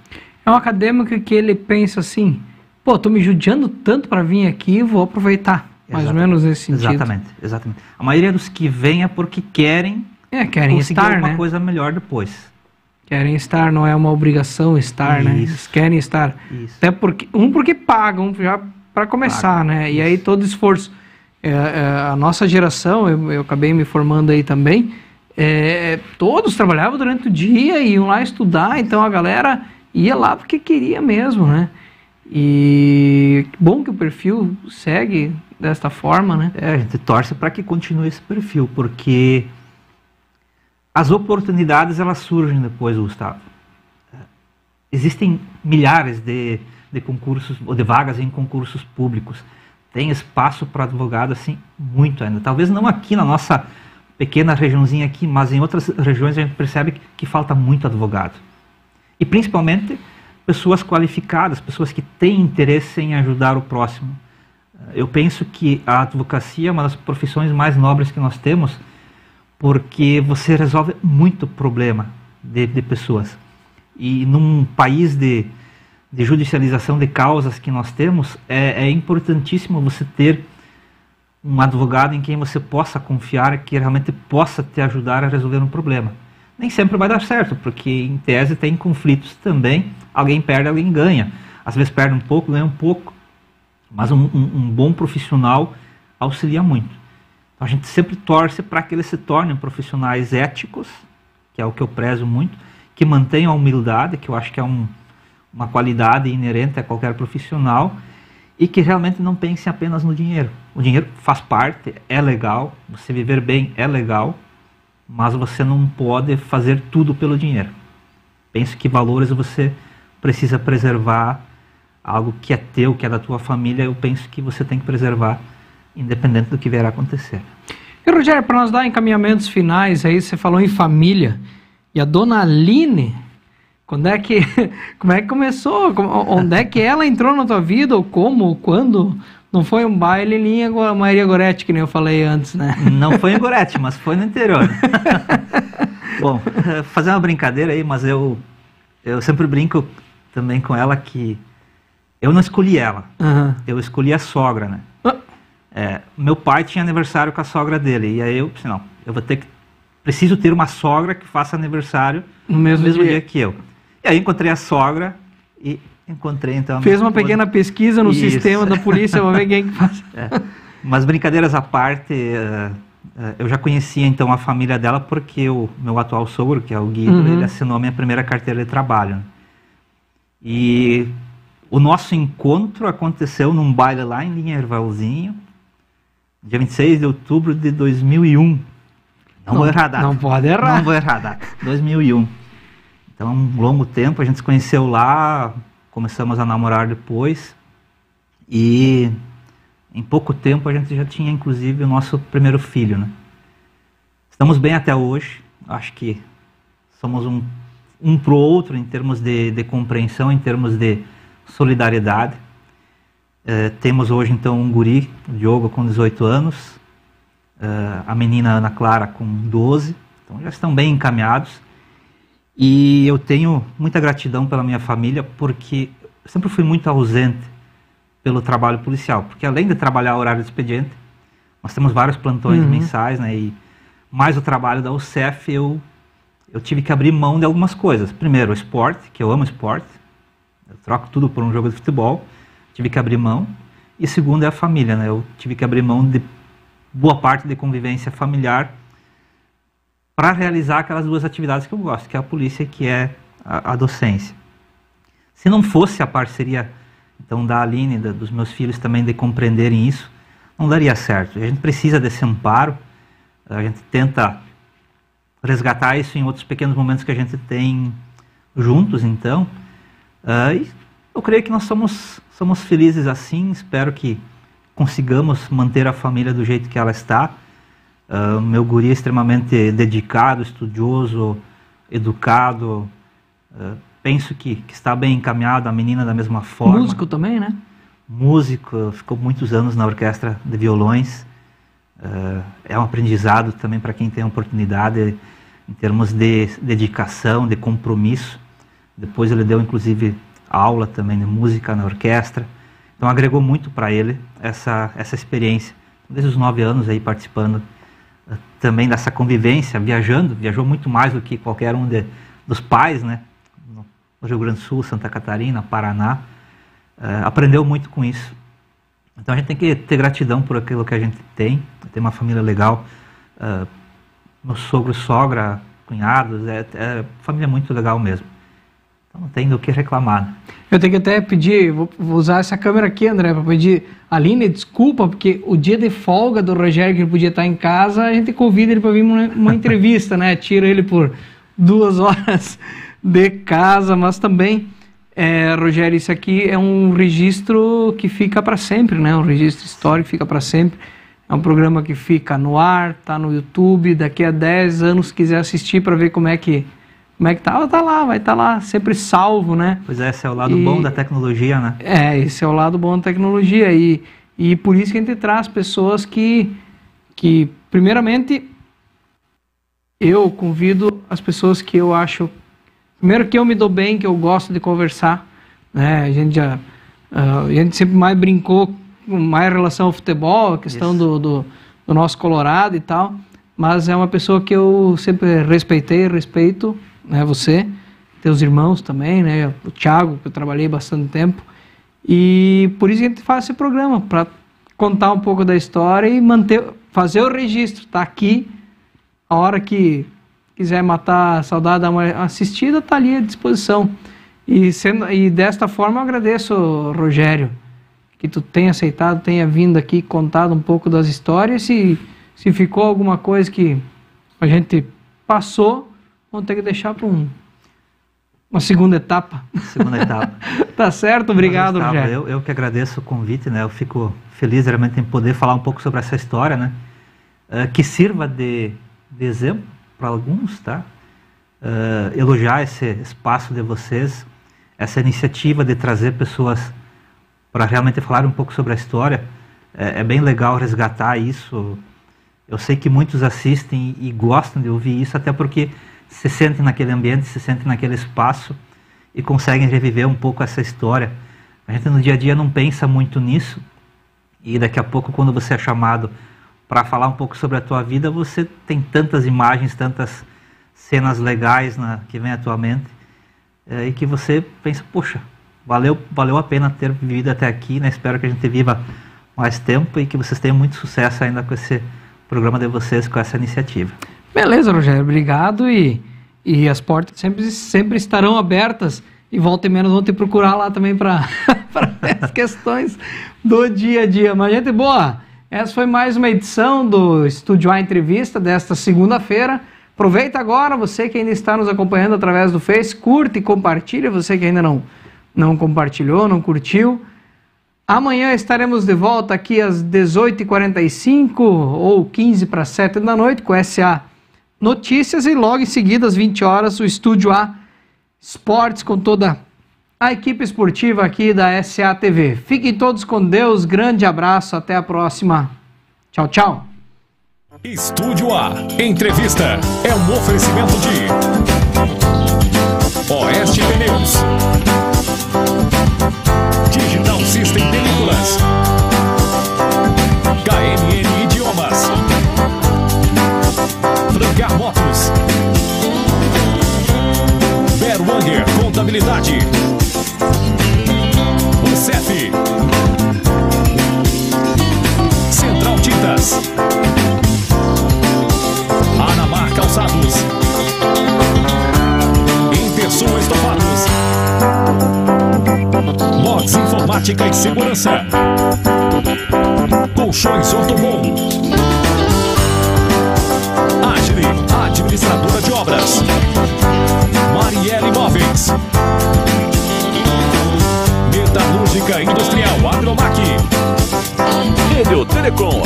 É um acadêmico que ele pensa assim, pô, tô me judiando tanto para vir aqui, vou aproveitar. Mais ou menos nesse sentido. Exatamente. A maioria dos que vem é porque querem conseguir estar, alguma coisa melhor depois. Querem estar, não é uma obrigação estar, né? Eles querem estar. Isso. Até porque pagam, já para começar, né? E aí todo esforço. A nossa geração, eu acabei me formando aí também, todos trabalhavam durante o dia, iam lá estudar, então a galera ia lá porque queria mesmo, né? E que bom que o perfil segue desta forma, né? A gente torce para que continue esse perfil, porque as oportunidades elas surgem depois, Gustavo. Existem milhares de concursos, ou de vagas em concursos públicos. Tem espaço para advogado, assim, muito ainda. Talvez não aqui na nossa pequena regiãozinha aqui, mas em outras regiões a gente percebe que falta muito advogado. E principalmente pessoas qualificadas, pessoas que têm interesse em ajudar o próximo. Eu penso que a advocacia é uma das profissões mais nobres que nós temos, porque você resolve muito problema de pessoas. E num país de judicialização de causas que nós temos, é importantíssimo você ter um advogado em quem você possa confiar, que realmente possa te ajudar a resolver um problema. Nem sempre vai dar certo, porque em tese tem conflitos também, alguém perde, alguém ganha. Às vezes perde um pouco, ganha um pouco, mas um bom profissional auxilia muito. Então a gente sempre torce para que eles se tornem profissionais éticos, que é o que eu prezo muito, que mantenham a humildade, que eu acho que é uma qualidade inerente a qualquer profissional, e que realmente não pensem apenas no dinheiro. O dinheiro faz parte, é legal, você viver bem é legal, mas você não pode fazer tudo pelo dinheiro. Penso que valores você precisa preservar, algo que é teu, que é da tua família, eu penso que você tem que preservar, independente do que vier a acontecer. E Rogério, para nós dar encaminhamentos finais, aí você falou em família, e a dona Aline, como é que começou? Onde é que ela entrou na tua vida? Ou como? Quando? Não foi um baile em Maria Goretti, que nem eu falei antes, né? Não foi em Goretti, mas foi no interior. Bom, fazer uma brincadeira aí, mas eu sempre brinco também com ela que eu não escolhi ela. Eu escolhi a sogra, né? Meu pai tinha aniversário com a sogra dele, e aí eu disse, não, eu preciso ter uma sogra que faça aniversário no mesmo dia que eu. E aí encontrei a sogra e encontrei então... Fez uma pequena pesquisa no sistema da polícia para ver quem que faz. Mas brincadeiras à parte, eu já conhecia então a família dela porque o meu atual sogro, que é o Guido, ele assinou a minha primeira carteira de trabalho. Né? E o nosso encontro aconteceu num baile lá em Linha-Ervalzinho, dia 26 de outubro de 2001. Não vou errar a data. Não pode errar. Não vou errar a data. 2001. Então, um longo tempo, a gente se conheceu lá, começamos a namorar depois, e em pouco tempo a gente já tinha, inclusive, o nosso primeiro filho, né? Estamos bem até hoje, acho que somos um pro outro em termos de compreensão, em termos de solidariedade. Temos hoje, então, um guri, o Diogo, com 18 anos, a menina Ana Clara com 12, então já estão bem encaminhados. E eu tenho muita gratidão pela minha família, porque eu sempre fui muito ausente pelo trabalho policial, porque além de trabalhar horário de expediente, nós temos vários plantões mensais, né, e mais o trabalho da UCEF, eu tive que abrir mão de algumas coisas. Primeiro, o esporte, que eu amo esporte, eu troco tudo por um jogo de futebol, tive que abrir mão. E segundo é a família, né, eu tive que abrir mão de boa parte de convivência familiar para realizar aquelas duas atividades que eu gosto, que é a polícia e que é a docência. Se não fosse a parceria então da Aline, dos meus filhos também, de compreenderem isso, não daria certo. A gente precisa desse amparo, a gente tenta resgatar isso em outros pequenos momentos que a gente tem juntos, então. E eu creio que nós somos felizes assim, espero que consigamos manter a família do jeito que ela está. Meu guri é extremamente dedicado, estudioso, educado, penso que está bem encaminhado, a menina da mesma forma. Músico também, né? Músico, ficou muitos anos na orquestra de violões, é um aprendizado também para quem tem a oportunidade em termos de dedicação, de compromisso. Depois ele deu inclusive aula também de música na orquestra, então agregou muito para ele essa experiência, desde os 9 anos aí participando também dessa convivência, viajou muito mais do que qualquer um dos pais, né? No Rio Grande do Sul, Santa Catarina, Paraná, aprendeu muito com isso. Então a gente tem que ter gratidão por aquilo que a gente tem uma família legal, meu sogro, sogra, cunhados, família muito legal mesmo. Então não tem do que reclamar, né? Eu tenho que até pedir, vou usar essa câmera aqui, André, para pedir a Aline desculpa, porque o dia de folga do Rogério, que ele podia estar em casa, a gente convida ele para vir uma entrevista, né? Tira ele por 2 horas de casa, mas também, Rogério, isso aqui é um registro que fica para sempre, né? Um registro histórico que fica para sempre. É um programa que fica no ar, tá no YouTube, daqui a 10 anos, se quiser assistir para ver como é que tá, vai estar lá, sempre salvo, né? Pois é, esse é o lado bom da tecnologia, né? Esse é o lado bom da tecnologia e por isso que a gente traz pessoas que primeiramente, eu convido as pessoas que eu acho, primeiro que eu me dou bem, que eu gosto de conversar, né? A gente sempre mais brincou, mais em relação ao futebol, a questão do nosso Colorado e tal, mas é uma pessoa que eu sempre respeito, né, você, teus irmãos também, né, o Thiago, que eu trabalhei bastante tempo, e por isso a gente faz esse programa, para contar um pouco da história e fazer o registro, tá aqui, a hora que quiser matar a saudade, dar uma assistida, tá ali à disposição, e desta forma eu agradeço, Rogério, que tu tenha aceitado, tenha vindo aqui, contado um pouco das histórias, se ficou alguma coisa que a gente passou, vamos ter que deixar para uma segunda etapa. Tá certo? Obrigado, Rogério. Eu que agradeço o convite, né? Eu fico feliz realmente em poder falar um pouco sobre essa história, né? Que sirva de exemplo para alguns, tá? Elogiar esse espaço de vocês, essa iniciativa de trazer pessoas para realmente falar um pouco sobre a história. É bem legal resgatar isso. Eu sei que muitos assistem e gostam de ouvir isso, até porque se sentem naquele ambiente, se sentem naquele espaço e conseguem reviver um pouco essa história. A gente no dia a dia não pensa muito nisso, e daqui a pouco, quando você é chamado para falar um pouco sobre a tua vida, você tem tantas imagens, tantas cenas legais que vem à tua mente, e que você pensa, poxa, valeu a pena ter vivido até aqui, né? Espero que a gente viva mais tempo e que vocês tenham muito sucesso ainda com esse programa de vocês, com essa iniciativa. Beleza, Rogério, obrigado, e as portas sempre estarão abertas, e volta e menos vão te procurar lá também para as questões do dia a dia. Mas, gente boa, essa foi mais uma edição do Estúdio A Entrevista desta segunda-feira. Aproveita agora, você que ainda está nos acompanhando através do Face, curte e compartilha, você que ainda não compartilhou, não curtiu. Amanhã estaremos de volta aqui às 18h45 ou 7 da noite com SA Notícias, e logo em seguida às 20 horas o Estúdio A Esportes com toda a equipe esportiva aqui da SA TV. Fiquem todos com Deus, grande abraço, até a próxima. Tchau, tchau. Estúdio A Entrevista é um oferecimento de Oeste Pneus, Digital System Películas, KNN Idiomas, Francar Motos, Berwanger Contabilidade, UCEF, Central Tintas, Anamar Calçados, Intersul Estofados, Mox Informática e Segurança, Colchões Ortobon, Agile, administradora de obras, Marielle Imóveis, Metalúrgica Industrial Agromac, Helio Telecom.